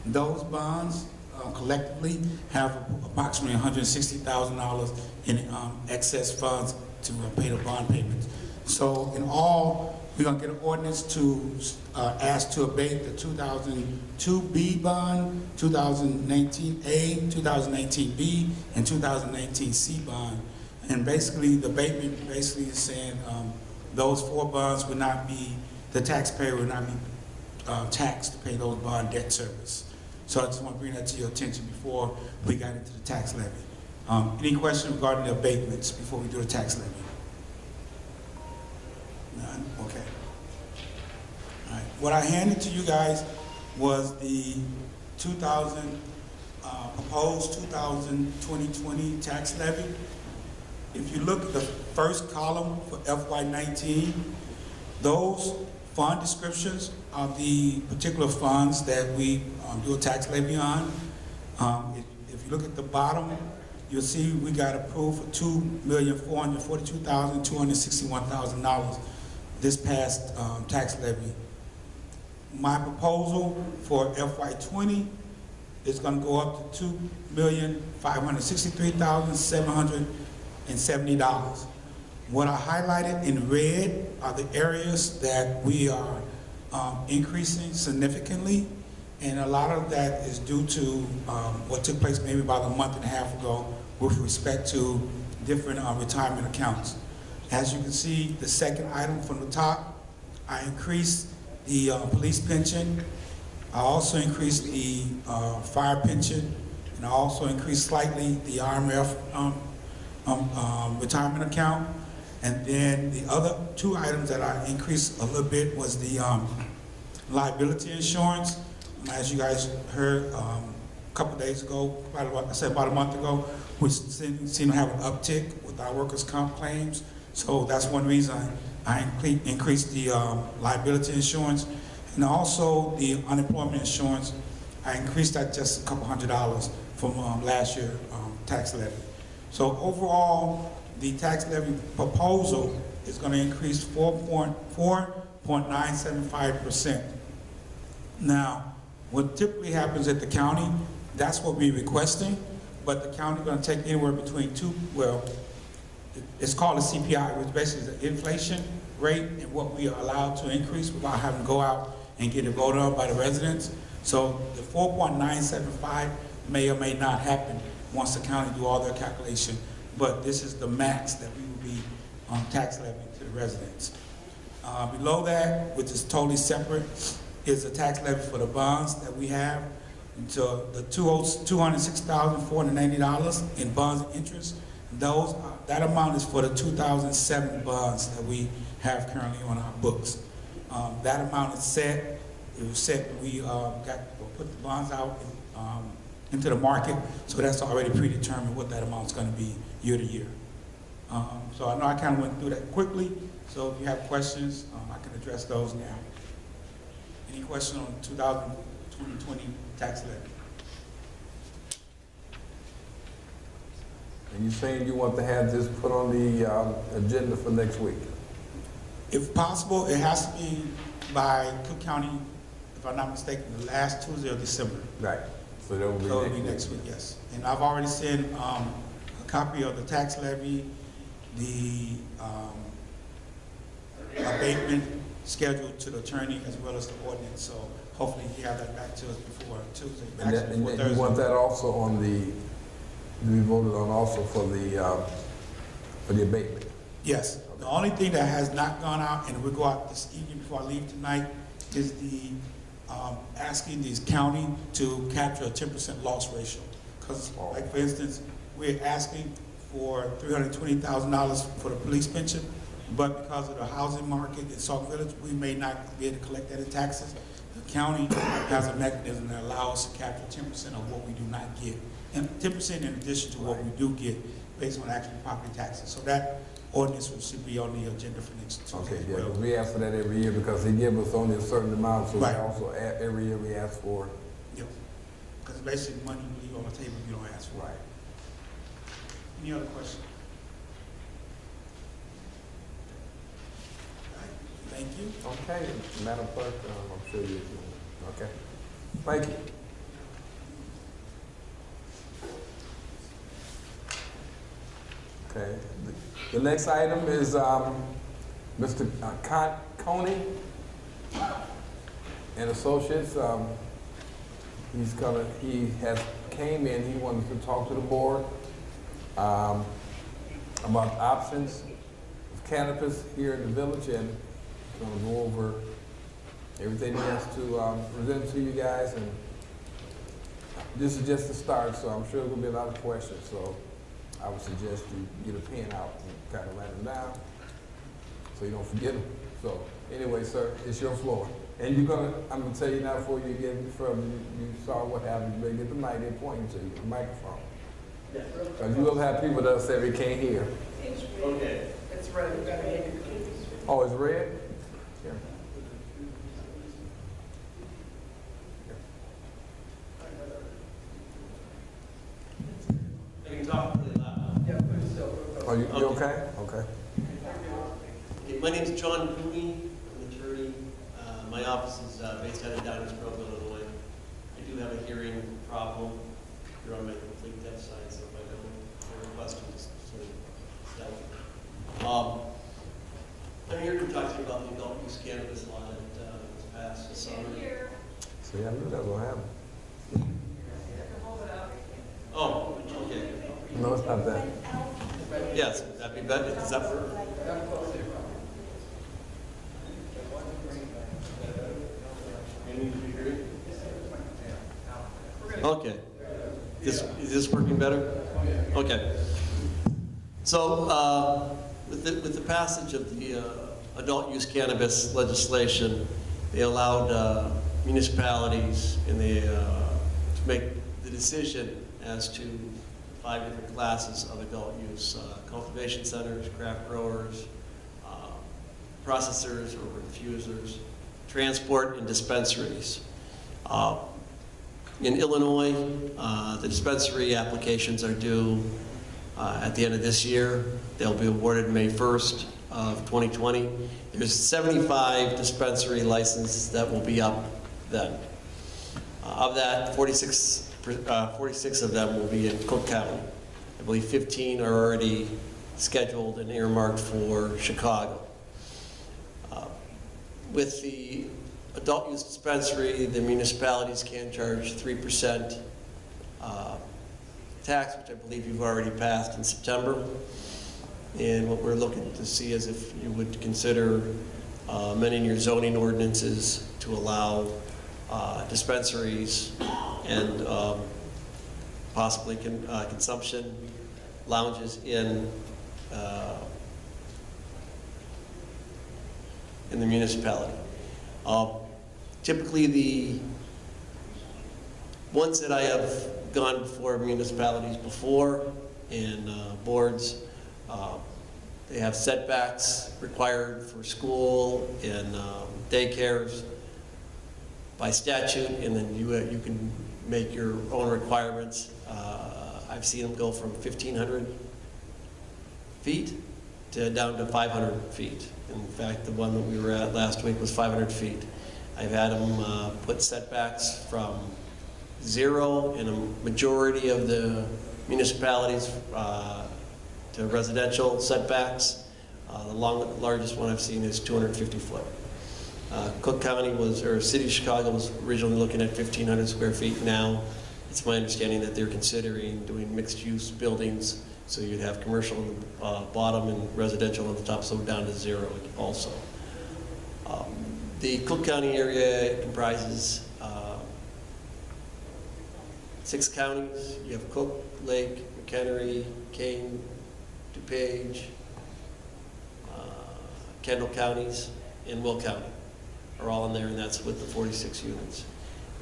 Those bonds collectively have approximately $160,000 in excess funds to pay the bond payments. So in all, we're going to get an ordinance to ask to abate the 2002B bond, 2019A, 2019B, and 2019C bond. And basically, the abatement basically is saying those 4 bonds would not be, the taxpayer would not be taxed to pay those bond debt service. So I just want to bring that to your attention before we got into the tax levy. Any questions regarding the abatements before we do the tax levy? None? Okay. All right. What I handed to you guys was the proposed 2020 tax levy. If you look at the first column for FY19, those fund descriptions are the particular funds that we do a tax levy on. If you look at the bottom, you'll see we got approved for $2,442,261,000 this past tax levy. My proposal for FY20 is going to go up to $2,563,770. What I highlighted in red are the areas that we are increasing significantly, and a lot of that is due to what took place maybe about a month and a half ago with respect to different retirement accounts. As you can see, the second item from the top, I increased the police pension. I also increased the fire pension, and I also increased slightly the RMF retirement account. And then the other two items that I increased a little bit was the liability insurance. As you guys heard a couple days ago, about a month ago, we seem to have an uptick with our workers' comp claims. So that's one reason I increased the liability insurance. And also the unemployment insurance, I increased that just a couple $100 from last year tax levy. So overall, the tax levy proposal is going to increase 4.975%. Now, what typically happens at the county, that's what we're requesting, but the county is going to take anywhere between it's called a CPI, which basically is the inflation rate and what we are allowed to increase without having to go out and get it voted on by the residents. So the 4.975 may or may not happen once the county do all their calculation, but this is the max that we will be tax levying to the residents. Below that, which is totally separate, is the tax levy for the bonds that we have. So the $206,480 in bonds and interest, that amount is for the 2007 bonds that we have currently on our books. That amount is set. It was set when we put the bonds out into the market, so that's already predetermined what that amount is going to be year to year. So I know I kind of went through that quickly, so if you have questions, I can address those now. Any questions on 2020 tax levy? And you're saying you want to have this put on the agenda for next week? If possible, it has to be by Cook County, if I'm not mistaken, the last Tuesday of December. Right. So that will be next week, yes. And I've already sent a copy of the tax levy, the abatement schedule to the attorney, as well as the ordinance. So hopefully he have that back to us before Tuesday. And you want that also on the, we voted on also for the abatement? Yes. Okay. The only thing that has not gone out, and we'll go out this evening before I leave tonight, is the asking this county to capture a 10% loss ratio. Because, like for instance, we're asking for $320,000 for the police pension, but because of the housing market in Sauk Village, we may not be able to collect that in taxes. The county has a mechanism that allows us to capture 10% of what we do not get, and 10% in addition to what we do get based on actual property taxes. So that ordinance should be on the agenda for next Tuesday. Okay, yeah, because we ask for that every year because they give us only a certain amount, so right. we also every year we ask for. Yep. Because basically money you leave on the table you don't ask for. Right. Any other questions? Thank you. Okay, Madam Clerk, I'm sure you. Okay. Thank you. Okay. The next item is Mr. Coney and Associates. He has came in. He wanted to talk to the board about options of cannabis here in the village, and going to go over everything he has to present to you guys. And this is just the start, so I'm sure there will be a lot of questions. So I would suggest you get a pen out and kind of write them down so you don't forget them. So anyway, sir, it's your floor. And I'm gonna tell you now before you get any further, you saw what happened, you better get the mic, they're pointing to you, the microphone. Because you will have people that say they can't hear. Okay. It's red. Oh, it's red? Here. I can talk really loud. Yeah, please. Oh, you okay? Okay. My name is John Cooney. I'm an attorney. My office is based out of Downers Grove, Illinois. I do have a hearing problem. You're on my complete deaf side, so if I don't hear questions, sort of stuff. I'm here to talk to you about the adult use cannabis law that was passed this summer. See, I knew that was going to happen. Oh, okay. No, it's not that. Yes, that'd be better. Is that for? Okay. Is this working better? Okay. So with the passage of the adult use cannabis legislation, they allowed municipalities and they to make the decision as to 5 different classes of adult use: cultivation centers, craft growers, processors or infusers, transport, and dispensaries. In Illinois, the dispensary applications are due at the end of this year. They'll be awarded May 1st of 2020. There's 75 dispensary licenses that will be up then. Of that, 46 of them will be in Cook County. I believe 15 are already scheduled and earmarked for Chicago. With the adult use dispensary, the municipalities can charge 3% tax, which I believe you've already passed in September. And what we're looking to see is if you would consider amending your zoning ordinances to allow dispensaries and possibly consumption lounges in the municipality. Typically, the ones that I have gone before municipalities before and boards, they have setbacks required for school and daycares by statute, and then you can make your own requirements. I've seen them go from 1,500 feet down to 500 feet. In fact, the one that we were at last week was 500 feet. I've had them put setbacks from 0 in a majority of the municipalities to residential setbacks. The largest one I've seen is 250 foot. Cook County or City of Chicago was originally looking at 1,500 square feet. Now, it's my understanding that they're considering doing mixed use buildings. So you'd have commercial on the bottom and residential on the top, so down to 0 also. The Cook County area comprises 6 counties. You have Cook, Lake, McHenry, Kane, DuPage, Kendall counties, and Will County are all in there, and that's with the 46 units.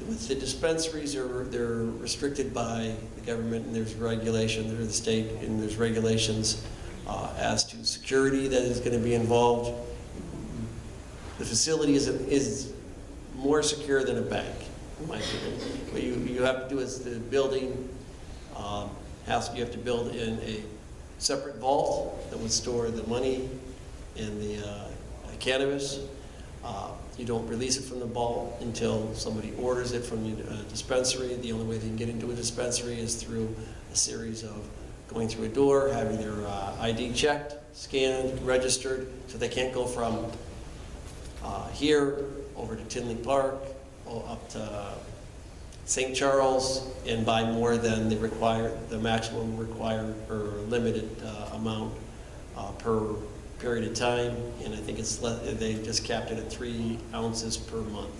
With the dispensaries, they're restricted by the government, and there's regulation, there's the state, and there's regulations as to security that is going to be involved. The facility is more secure than a bank, in my opinion. What you have to do is the building, you have to build in a separate vault that would store the money and the cannabis. You don't release it from the vault until somebody orders it from the dispensary. The only way they can get into a dispensary is through a series of going through a door, having their ID checked, scanned, registered, so they can't go from here over to Tinley Park, up to St. Charles, and buy more than the maximum required or limited amount per period of time, and I think they just capped it at 3 ounces per month.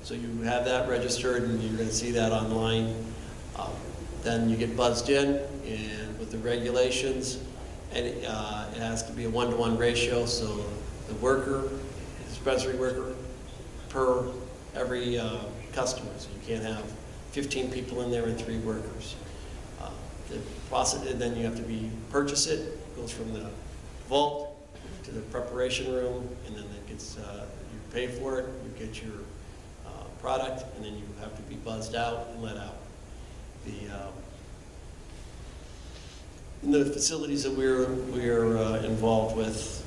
So you have that registered, and you're going to see that online. Then you get buzzed in, and with the regulations, and it has to be a 1-to-1 ratio, so the worker, the dispensary worker, per every customer. So you can't have 15 people in there and 3 workers. The process, and then you have to purchase it. Goes from the vault to the preparation room, and then it gets, you pay for it, you get your product, and then you have to be buzzed out and let out. In the facilities that we're involved with,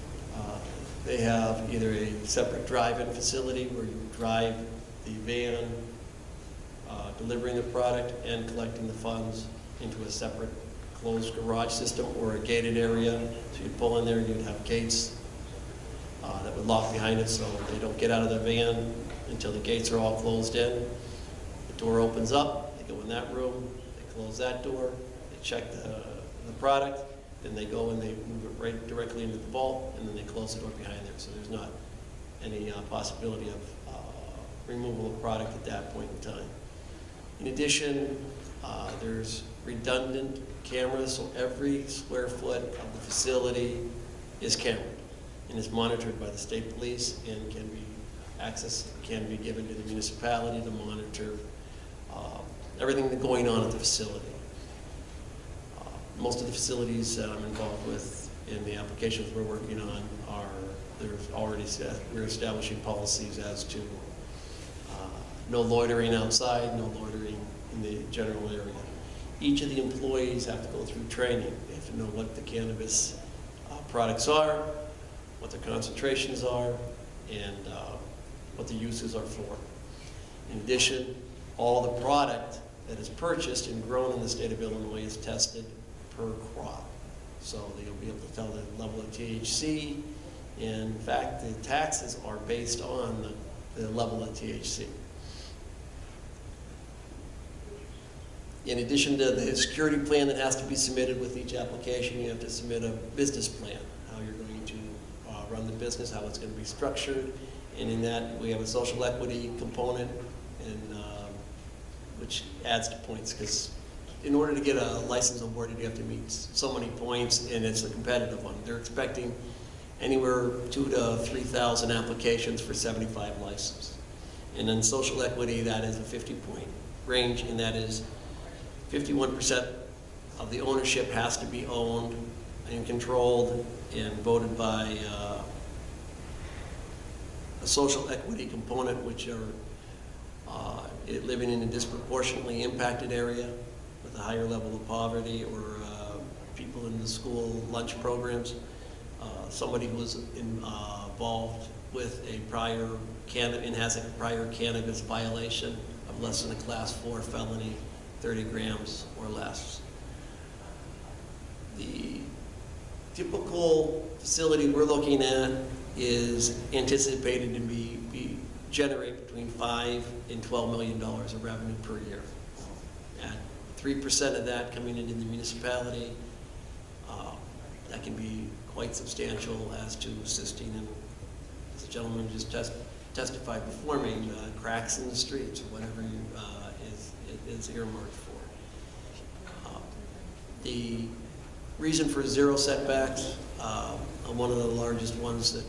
they have either a separate drive-in facility where you drive the van, delivering the product and collecting the funds into a separate closed garage system or a gated area. So you'd pull in there, you'd have gates that would lock behind it so they don't get out of the van until the gates are all closed in. The door opens up, they go in that room, they close that door, they check the product, then they go and they move it right directly into the vault, and then they close the door behind there. So there's not any possibility of removal of product at that point in time. In addition, there's redundant cameras, so every square foot of the facility is cambered and is monitored by the state police and can be can be given to the municipality to monitor everything that's going on at the facility. Most of the facilities that I'm involved with in the applications we're working on we're establishing policies as to no loitering outside, no loitering in the general area. Each of the employees have to go through training. They have to know what the cannabis products are, what their concentrations are, and what the uses are for. In addition, all the product that is purchased and grown in the state of Illinois is tested per crop. So they'll be able to tell the level of THC. In fact, the taxes are based on the level of THC. In addition to the security plan that has to be submitted with each application, you have to submit a business plan, how you're going to run the business, how it's going to be structured. And in that, we have a social equity component, and which adds to points, because in order to get a license awarded, you have to meet so many points, and it's a competitive one. They're expecting anywhere 2,000 to 3,000 applications for 75 licenses. And then social equity, that is a 50-point range, and that is 51% of the ownership has to be owned and controlled and voted by a social equity component, which are living in a disproportionately impacted area with a higher level of poverty, or people in the school lunch programs. Somebody who was involved with a prior and has a prior cannabis violation of less than a class 4 felony, 30 grams or less. The typical facility we're looking at is anticipated to generate between $5 and $12 million of revenue per year. At 3% of that coming into the municipality, that can be quite substantial as to assisting in, as the gentleman just testified before me, cracks in the streets or whatever is earmarked for. The reason for 0 setbacks, one of the largest ones that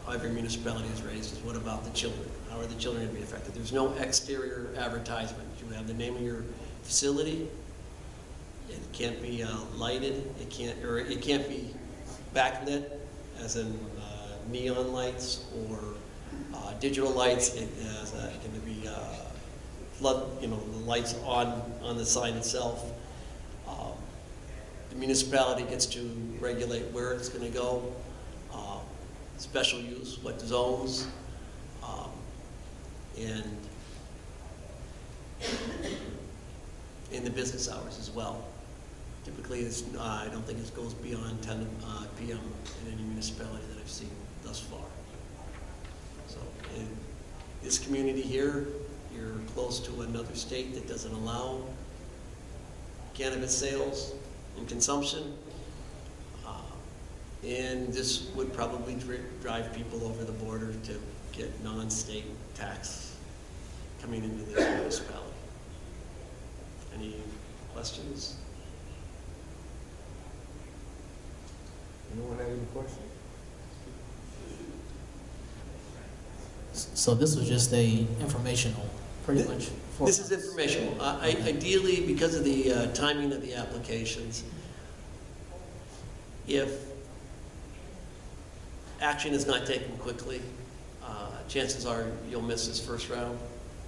every municipality has raised is, what about the children? How are the children going to be affected? There's no exterior advertisement. You have the name of your facility. It can't be lighted. It can't be backlit, as in neon lights or digital lights. It can be flood, the lights on the sign itself. The municipality gets to regulate where it's going to go, special use, what zones, and in the business hours as well. Typically, I don't think it goes beyond 10 p.m. in any municipality that I've seen thus far. So in this community here, you're close to another state that doesn't allow cannabis sales and consumption. And this would probably drive people over the border to get non-state tax coming into this municipality. Any questions? Anyone have any questions? So this was just a informational, pretty much. This is informational. Ideally, because of the timing of the applications, if action is not taken quickly, chances are you'll miss this first round,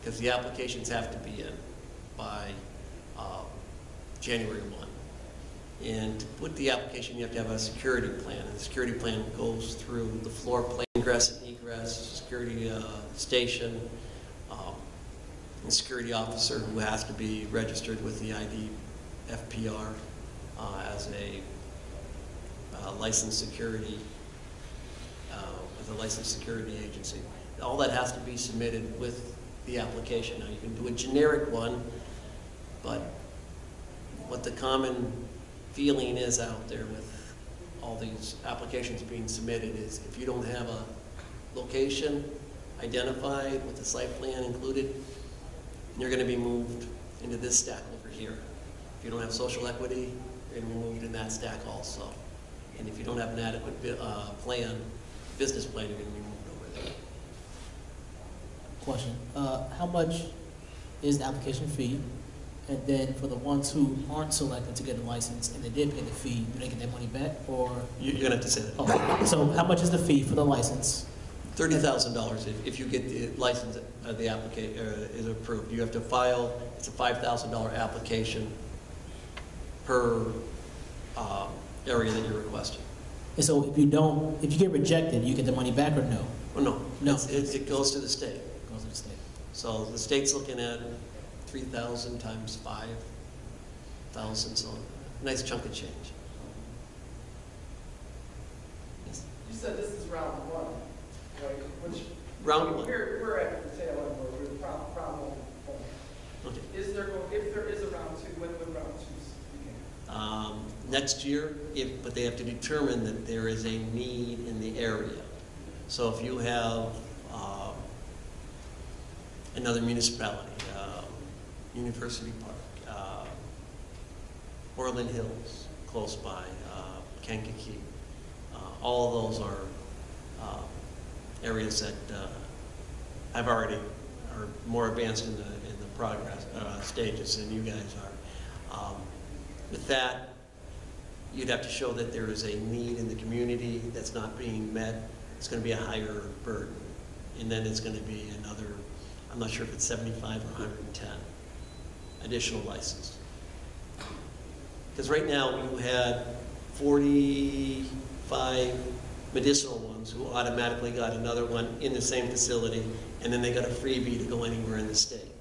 because the applications have to be in by January 1. And to put the application, you have to have a security plan. And the security plan goes through the floor plan, ingress and egress, security station, and security officer who has to be registered with the ID FPR as a licensed security, with a licensed security agency. All that has to be submitted with the application. Now, you can do a generic one, but what the common feeling is out there with all these applications being submitted is, if you don't have a location identified with the site plan included, you're going to be moved into this stack over here. If you don't have social equity, you're going to be moved in that stack also. And if you don't have an adequate business plan, you're going to be moved over there. Question, how much is the application fee? And then for the ones who aren't selected to get a license and they did pay the fee, do they get their money back, or? You're going to have to say that. Oh, so how much is the fee for the license? $30,000 if you get the license, the application is approved. You have to file, it's a $5,000 application per area that you're requesting. And so if you get rejected, you get the money back or no? Well, no, No. it goes to the state. It goes to the state. So the state's looking at 3,000 times 5,000, so a nice chunk of change. Yes. You said this is round one, right? Which Round one. We're at the tail end where we're round one. Okay. If there is a round two, when would round two begin? Next year, but they have to determine that there is a need in the area. So if you have another municipality, University Park, Orland Hills, close by, Kankakee, all of those are areas that have already are more advanced in the progress stages than you guys are. With that, you'd have to show that there is a need in the community that's not being met. It's going to be a higher burden, and then it's going to be another. I'm not sure if it's 75 or 110 additional license. Because right now you had 45 medicinal ones who automatically got another one in the same facility, and then they got a freebie to go anywhere in the state.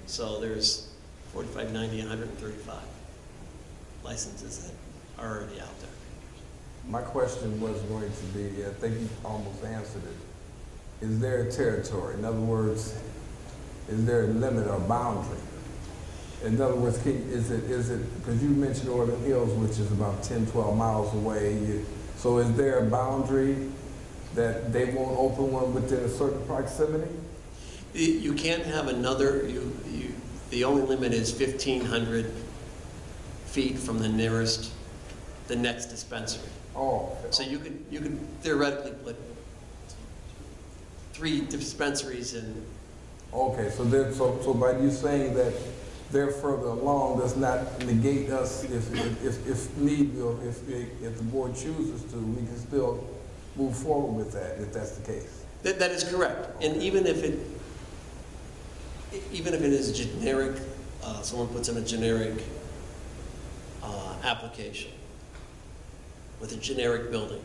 So there's 45, 90, 135 licenses that are already out there. My question was going to be, I think you almost answered it. Is there a territory? In other words, is there a limit or boundary? In other words, is it, because you mentioned Orland Hills, which is about 10, 12 miles away. So is there a boundary that they won't open one within a certain proximity? You can't have another, the only limit is 1,500 feet from the next dispensary. Oh. So you could theoretically put 3 dispensaries in. Okay, so by you saying that they're further along does not negate us if need, or if the board chooses to, we can still move forward with that if that's the case. That is correct. And even if it is generic, someone puts in a generic application with a generic building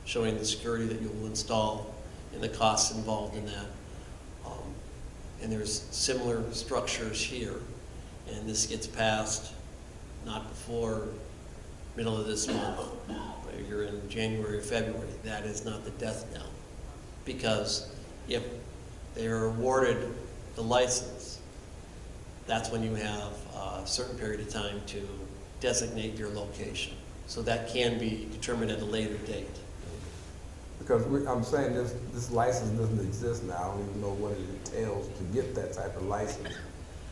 showing the security that you will install and the costs involved in that. And there's similar structures here, and this gets passed not before middle of this month, but you're in January or February. That is not the death knell, because if they are awarded the license, that's when you have a certain period of time to designate your location. So that can be determined at a later date. Because I'm saying this license doesn't exist now. I don't even know what it entails to get that type of license,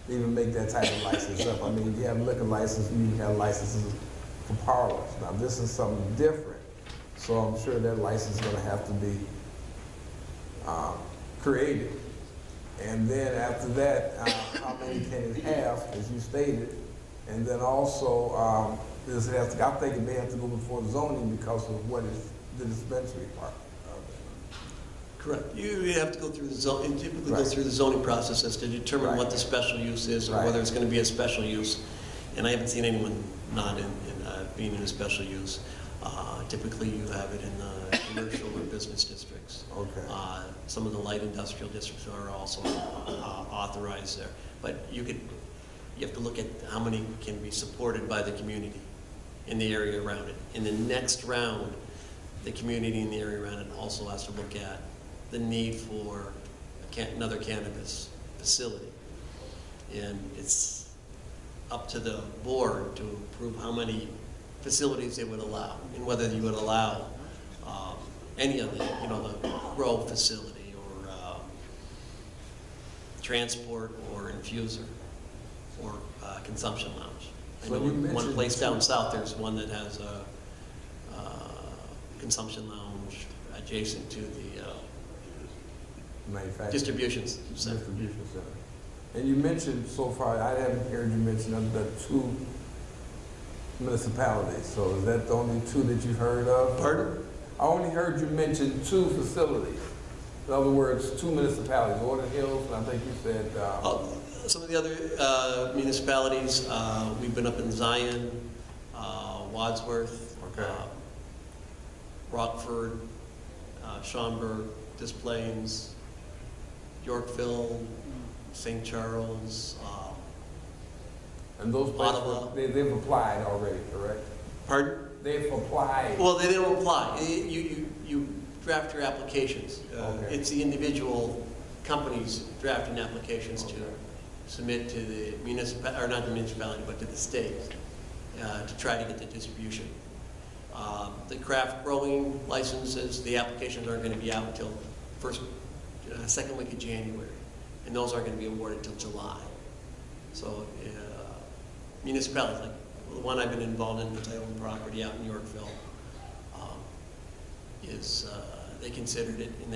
even make that type of license up. I mean, you have liquor license, you have licenses for parlors. Now this is something different, so I'm sure that license is going to have to be created. And then after that, how many can it have, as you stated? And then also, does it have to, I think it may have to go before zoning because of what is the dispensary part. Correct. You have to go through the zoning, typically Right. go through the zoning processes to determine Right. what the special use is, or Right. whether it's going to be a special use. And I haven't seen anyone not being in a special use. Typically, you have it in the commercial or business districts. Okay. Some of the light industrial districts are also authorized there. But you have to look at how many can be supported by the community in the area around it. In the next round, the community in the area around it also has to look at the need for another cannabis facility. And it's up to the board to approve how many facilities they would allow, and whether you would allow any of the, the grow facility or transport or diffuser or consumption lounge. I So know you one mentioned place down south, there's one that has a consumption lounge adjacent to the Manufacturing. distribution center. Distribution center. And you mentioned so far, I haven't heard you mention the 2 municipalities. So is that the only 2 that you've heard of? Pardon? I only heard you mention 2 facilities. In other words, 2 municipalities, Orland Hills, and I think you said, Some of the other municipalities, we've been up in Zion, Wadsworth, Okay. Rockford, Schaumburg, Des Plaines, Yorkville, St. Charles, and those places, Ottawa. they've applied already, correct? pardon? They've applied. Well, they don't apply. You draft your applications. Okay. It's the individual companies drafting applications to Okay. submit to the municipality, or not the municipality, but to the state to try to get the distribution. The craft growing licenses, the applications aren't going to be out until second week of January, and those aren't going to be awarded until July. So municipalities, like the one I've been involved in, because I own property out in Yorkville, they considered it, and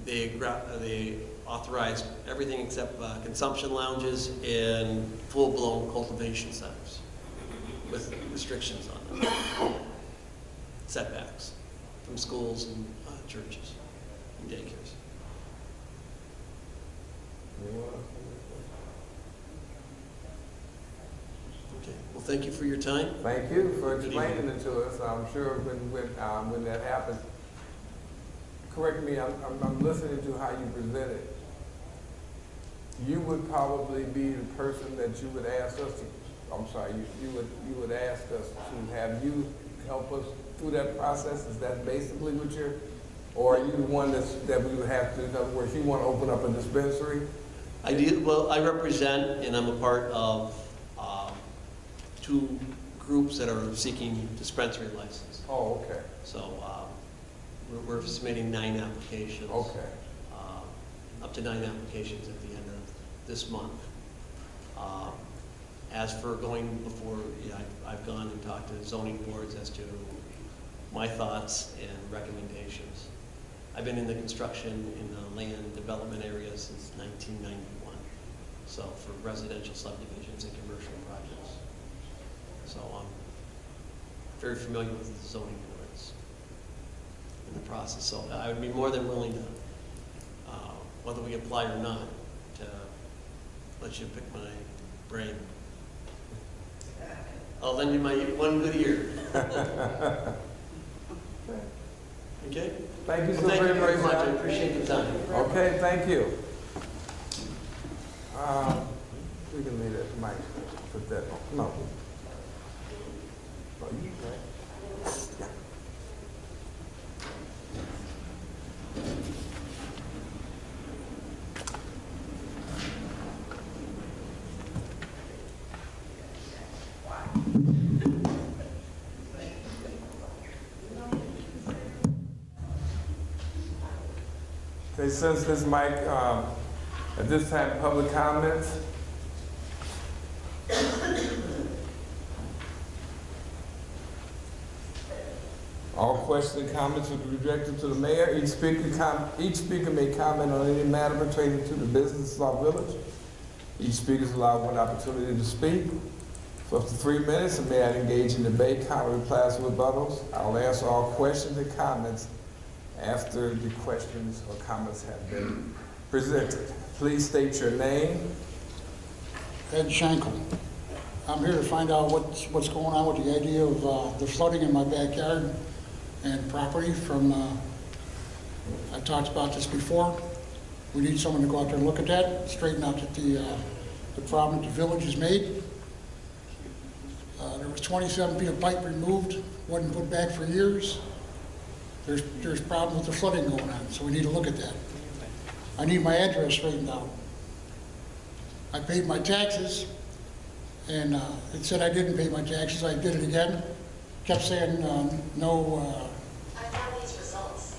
they authorized everything except consumption lounges and full-blown cultivation centers with restrictions on them, setbacks from schools and churches and daycares. Okay. Well, thank you for your time. Thank you for explaining it to us. I'm sure when that happens, correct me, I'm listening to how you present it. You would probably be the person that you would ask us to, I'm sorry, you would ask us to have you help us through that process? Is that basically what you're, or are you the one that we would have to, in other words, you want to open up a dispensary? Well, I represent and I'm a part of 2 groups that are seeking dispensary license. Oh, okay. So we're submitting 9 applications. Okay. Up to 9 applications at the end of this month. As for going before, I've gone and talked to zoning boards as to my thoughts and recommendations. I've been in the construction in the land development area since 1991. So for residential subdivisions and commercial projects. So I'm very familiar with the zoning boards in the process. So I would be more than willing to, whether we apply or not, to let you pick my brain. I'll lend you my one good ear. Okay? Thank you so Thank you very much. I John. appreciate the time. Okay, thank you. We can leave that, Mike, put that on. No. Oh, you right? Yeah. Okay, since this mic, at this time, public comments. All questions and comments will be directed to the mayor. Each speaker may comment on any matter pertaining to the business of our village. Each speaker is allowed 1 opportunity to speak for up to 3 minutes, and may I engage in debate, comment, replies, and rebuttals. I'll answer all questions and comments after the questions or comments have been presented. Please state your name. Ed Schenkel. I'm here to find out what's going on with the idea of the flooding in my backyard and property from, I talked about this before. We need someone to go out there and look at that, straighten out that the problem that the village has made. There was 27 feet of pipe removed, wasn't put back for years. There's problems with the flooding going on, so we need to look at that. I need my address straightened out. I paid my taxes, and it said I didn't pay my taxes. I did it again. Kept saying no. I have these results.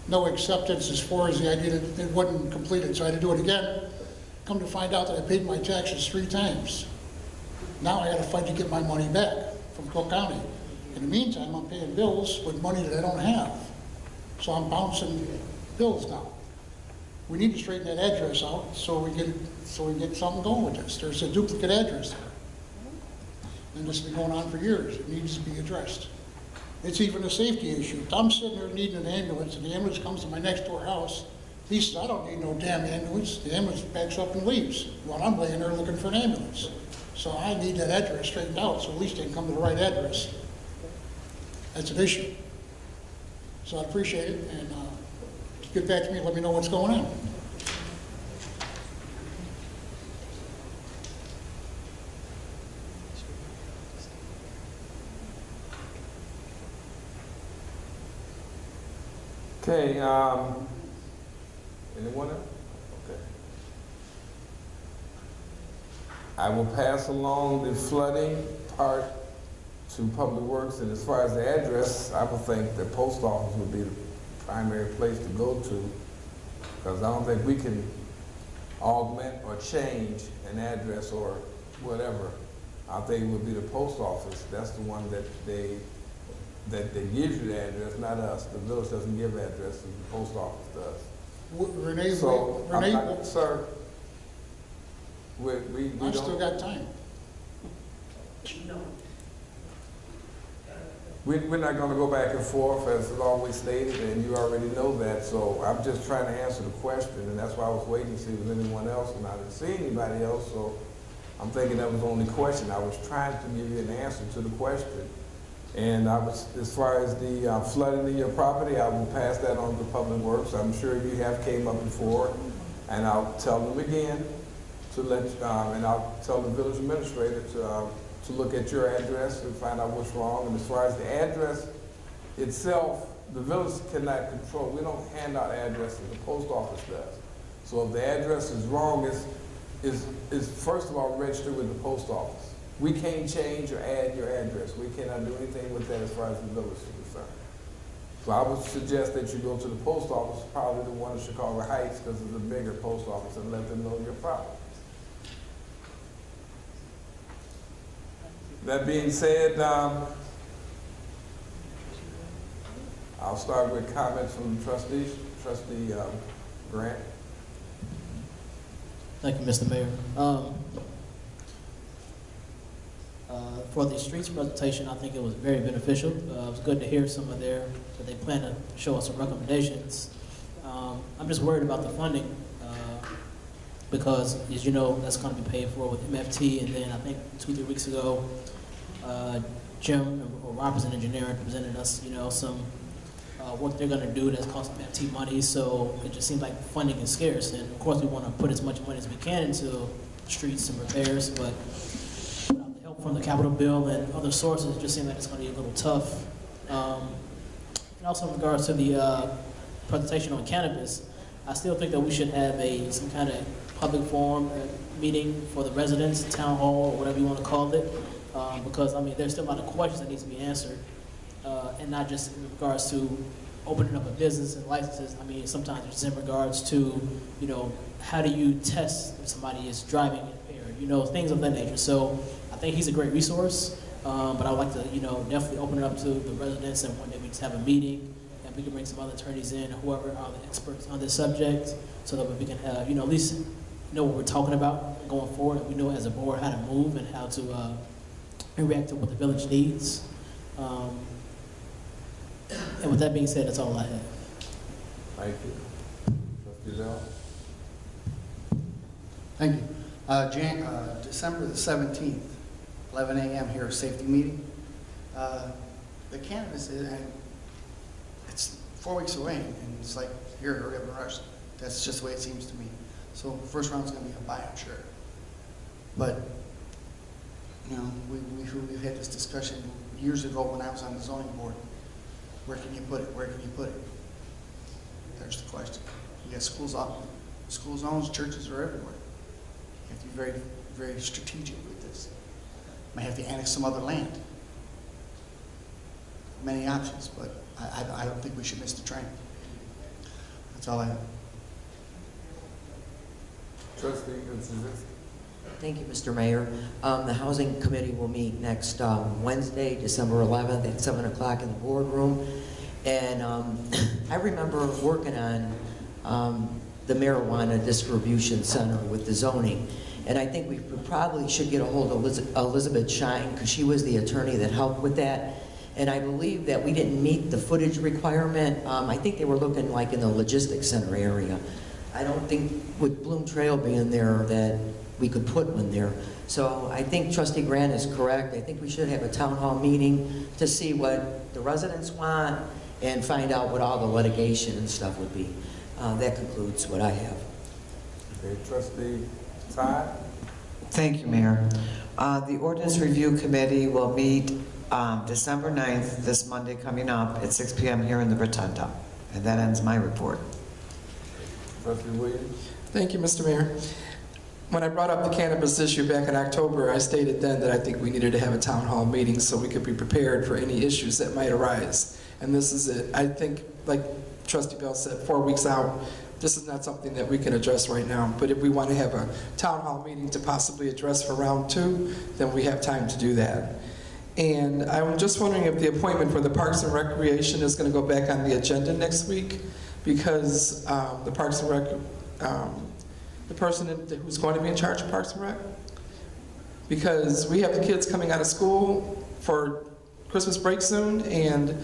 No acceptance as far as the idea that it wasn't completed, so I had to do it again. Come to find out that I paid my taxes 3 times. Now I gotta fight to get my money back from Cook County. In the meantime, I'm paying bills with money that I don't have. So I'm bouncing bills now. We need to straighten that address out so we get something going with this. There's a duplicate address there. And this has been going on for years. It needs to be addressed. It's even a safety issue. If I'm sitting there needing an ambulance and the ambulance comes to my next door house, he says, I don't need no damn ambulance. The ambulance backs up and leaves while I'm laying there looking for an ambulance. So I need that address straightened out so at least they can come to the right address. That's an issue. So I appreciate it, and get back to me and let me know what's going on. Okay, anyone else? Okay. I will pass along the flooding part to Public Works, and as far as the address, I would think the post office would be the primary place to go to, because I don't think we can augment or change an address or whatever. I think it would be the post office. That's the one that they gives you the address, not us. The village doesn't give addresses, the post office does. Renee, So, Renee, sir, we I've still got time. No. We're not going to go back and forth, as is always stated, and you already know that. So I'm just trying to answer the question, and that's why I was waiting to see if there was anyone else, and I didn't see anybody else. So I'm thinking that was the only question. I was trying to give you an answer to the question. And as far as the flooding of your property, I will pass that on to Public Works. I'm sure you have came up before, and I'll tell them again to and I'll tell the village administrator to look at your address and find out what's wrong. And as far as the address itself, the village cannot control. We don't hand out addresses. The post office does. So if the address is wrong, is first of all registered with the post office. We can't change or add your address. We cannot do anything with that as far as the village is concerned. So I would suggest that you go to the post office, probably the one in Chicago Heights, because it's a bigger post office, and let them know your problem. That being said, I'll start with comments from the trustees. Trustee Grant. Thank you, Mr. Mayor. For the streets presentation, I think it was very beneficial. It was good to hear some of that they plan to show us some recommendations. I'm just worried about the funding because, as you know, that's going to be paid for with MFT, and then I think 2-3 weeks ago, Jim or Robertson Engineering presented us, some work they're going to do that's costing MFT money. So it just seems like funding is scarce, and of course we want to put as much money as we can into streets and repairs, but without the help from the capital bill and other sources, it just seems like it's going to be a little tough. And also in regards to the presentation on cannabis, I still think that we should have some kind of public forum meeting for the residents, town hall, or whatever you want to call it, because I mean there's still a lot of questions that need to be answered, and not just in regards to opening up a business and licenses. I mean sometimes it's in regards to how do you test if somebody is driving impaired, things of that nature. So I think he's a great resource, but I'd like to definitely open it up to the residents, and one day we just have a meeting. We can bring some other attorneys in, or whoever are the experts on this subject, so that we can have, at least know what we're talking about going forward. And we know as a board how to move and how to react to what the village needs. And with that being said, that's all I have. Thank you. Trustee Bell. Thank you. December the 17th, 11 a.m. here, safety meeting. The cannabis it's 4 weeks away, and it's like, here, hurry up and rush. That's just the way it seems to me. So first round's going to be a buy, I'm sure. But, we've had this discussion years ago when I was on the zoning board. Where can you put it? Where can you put it? There's the question. You got schools up, school zones, churches are everywhere. You have to be very, very strategic with this. Might have to annex some other land. Many options, but I don't think we should miss the train. That's all I have. Trustee Mtg. Thank you, Mr. Mayor. The Housing Committee will meet next Wednesday, December 11th at 7 o'clock in the boardroom. And I remember working on the marijuana distribution center with the zoning. And I think we probably should get a hold of Elizabeth Shine, because she was the attorney that helped with that. And I believe that we didn't meet the footage requirement. I think they were looking like in the logistics center area. I don't think with Bloom Trail being there that we could put one there. So I think Trustee Grant is correct. I think we should have a town hall meeting to see what the residents want and find out what all the litigation and stuff would be. That concludes what I have. Okay, Trustee Todd. Thank you, Mayor. The Ordinance Review Committee will meet December 9th, this Monday coming up at 6 p.m. here in the Rotunda. And that ends my report. Trustee Williams. Thank you, Mr. Mayor. When I brought up the cannabis issue back in October, I stated then that I think we needed to have a town hall meeting so we could be prepared for any issues that might arise. And this is it. I think, like Trustee Bell said, 4 weeks out, this is not something that we can address right now. But if we want to have a town hall meeting to possibly address for round 2, then we have time to do that. And I'm just wondering if the appointment for the Parks and Recreation is going to go back on the agenda next week, because the Parks and Rec, the person who's going to be in charge of Parks and Rec, because we have the kids coming out of school for Christmas break soon, and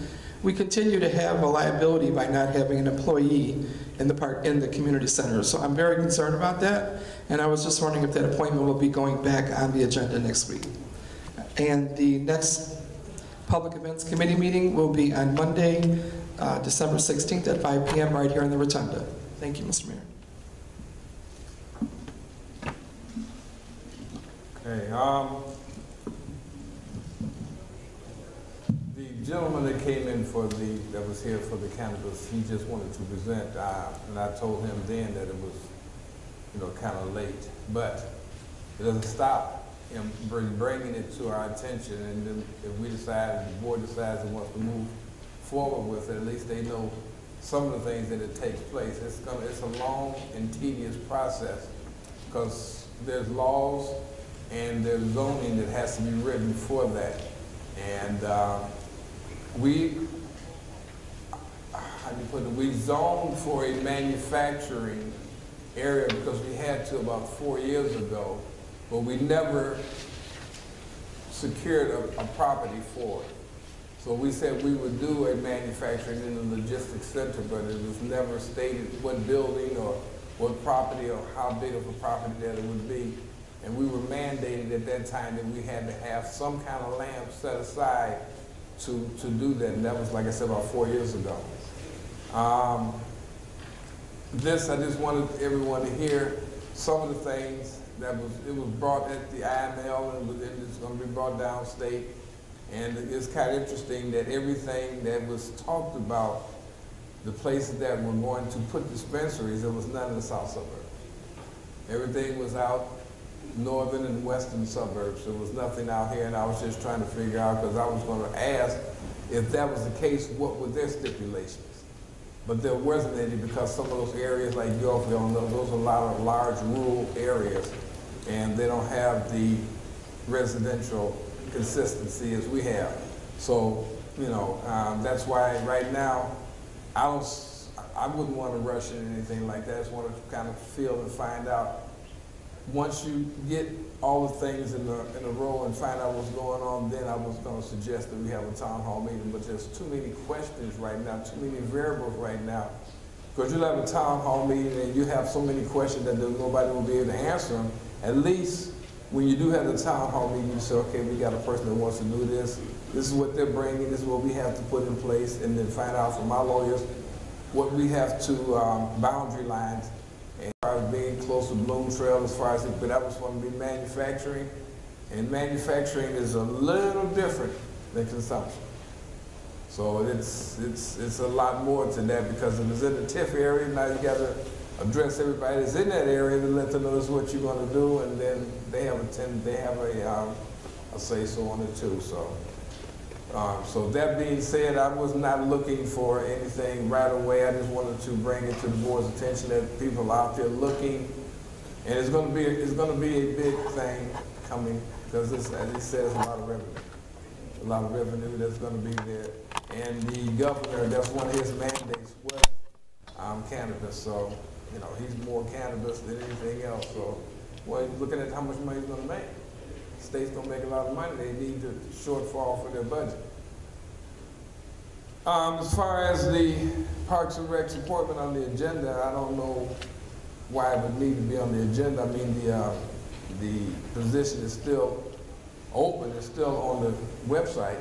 we continue to have a liability by not having an employee in the community center. So I'm very concerned about that, and I was just wondering if that appointment will be going back on the agenda next week. And the next Public Events Committee meeting will be on Monday, December 16th at 5 p.m. right here in the Rotunda. Thank you, Mr. Mayor. Okay, the gentleman that came in that was here for the cannabis, he just wanted to present, and I told him then that it was, kind of late, but it doesn't stop him bringing it to our attention, and then if we decide, the board decides it wants to move forward with it, at least they know some of the things that it takes place. It's a long and tedious process, because there's laws and there's zoning that has to be written for that. And we zoned for a manufacturing area because we had to about 4 years ago, but we never secured a property for it. So we said we would do a manufacturing in the logistics center, but it was never stated what building or what property or how big of a property that it would be. And we were mandated at that time that we had to have some kind of land set aside to do that. And that was, like I said, about 4 years ago. I just wanted everyone to hear some of the things that it was brought at the IML, and it's going to be brought downstate. And it's kind of interesting that everything that was talked about, the places that were going to put dispensaries, there was none in the south suburb. Everything was out northern and western suburbs. There was nothing out here, and I was just trying to figure out, because I was going to ask if that was the case, what were their stipulations? But there wasn't any, because some of those areas like Yorkville, those are a lot of large rural areas, and they don't have the residential consistency as we have. So, that's why right now, I wouldn't want to rush into anything like that. I just want to kind of feel and find out. Once you get all the things in a row and find out what's going on, then I was going to suggest that we have a town hall meeting. But there's too many questions right now, too many variables right now. Because you'll have a town hall meeting and you have so many questions that nobody will be able to answer them. At least when you do have the town hall meeting, you say, okay, we got a person that wants to do this. This is what they're bringing. This is what we have to put in place, and then find out from our lawyers what we have to boundary lines. As far as being close to Bloom Trail, as far as but that was going to be manufacturing, and manufacturing is a little different than consumption. So it's a lot more to that, because if it's in the TIF area, now you got to address everybody that's in that area to let them know this is what you're going to do, and then they have a say-so on it too. So that being said, I was not looking for anything right away. I just wanted to bring it to the board's attention that people out there looking And it's gonna be a big thing coming, because it's, as he says, a lot of revenue that's gonna be there. And the governor, that's one of his mandates was cannabis, so, you know, he's more cannabis than anything else, so, well, he's looking at how much money he's gonna make. The state's gonna make a lot of money, they need the shortfall for their budget. As far as the Parks and Rec's appointment on the agenda, I don't know why it would need to be on the agenda. I mean, the position is still open, it's still on the website.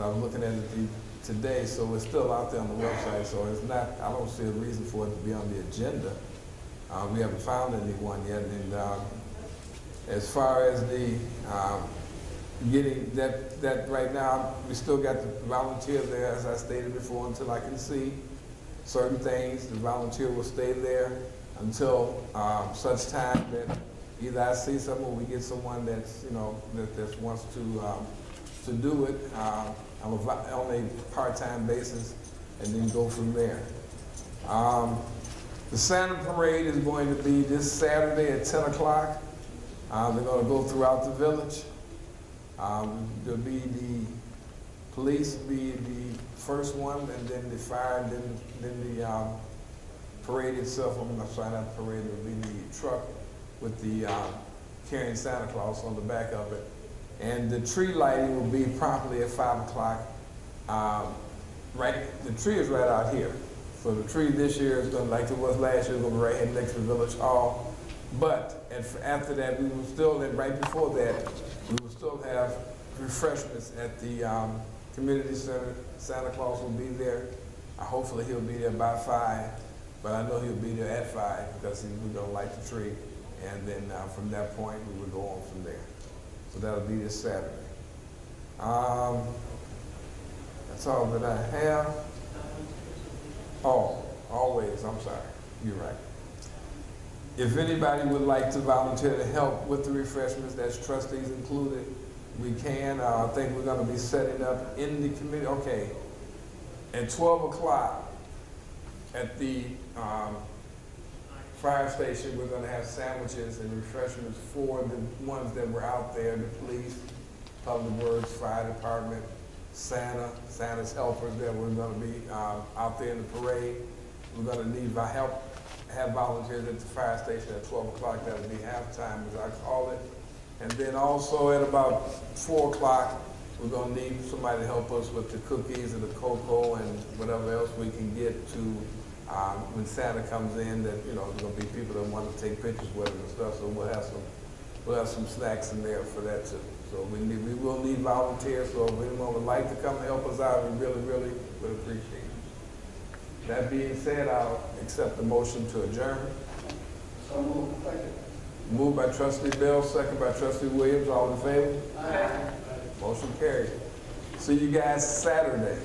I was looking at it today, so it's still out there on the website, so it's not, I don't see a reason for it to be on the agenda. We haven't found anyone yet, and as far as the getting that right now, we still got the volunteer there, as I stated before, until I can see certain things. The volunteer will stay there until such time that either I see someone or we get someone that's, you know, that wants to do it on a part-time basis, and then go from there. The Santa Parade is going to be this Saturday at 10 o'clock. They're going to go throughout the village. There'll be the police be the first one, and then the fire, and then the parade itself. I'm not sorry, not the parade. It'll be the truck with the carrying Santa Claus on the back of it. And the tree lighting will be promptly at 5 o'clock. The tree is right out here. So the tree this year is going to, like it was last year, going to be right here next to Village Hall. But after that, we will still, and right before that, we will still have refreshments at the community center. Santa Claus will be there. Hopefully he'll be there by 5, but I know he'll be there at 5 because we're going to light the tree. And then from that point, we will go on from there. So that'll be this Saturday. That's all that I have. Oh, always, I'm sorry, you're right. If anybody would like to volunteer to help with the refreshments, that's trustees included, we can. I think we're gonna be setting up in the committee, okay. At 12 o'clock at the fire station, we're gonna have sandwiches and refreshments for the ones that were out there, the police, public works, fire department, Santa's helpers that were gonna be out there in the parade. We're gonna need help, have volunteers at the fire station at 12 o'clock. That'll be halftime, as I call it. And then also at about 4 o'clock, we're gonna need somebody to help us with the cookies and the cocoa and whatever else we can get to when Santa comes in, that, you know, there's gonna be people that want to take pictures with him and stuff, so we'll have some snacks in there for that too. So we will need volunteers, so if anyone would like to come and help us out, we really, really would appreciate it. That being said, I'll accept the motion to adjourn. So moved. Moved by trustee Bell, second by trustee Williams, all in favor? Aye. Motion carried. See you guys Saturday.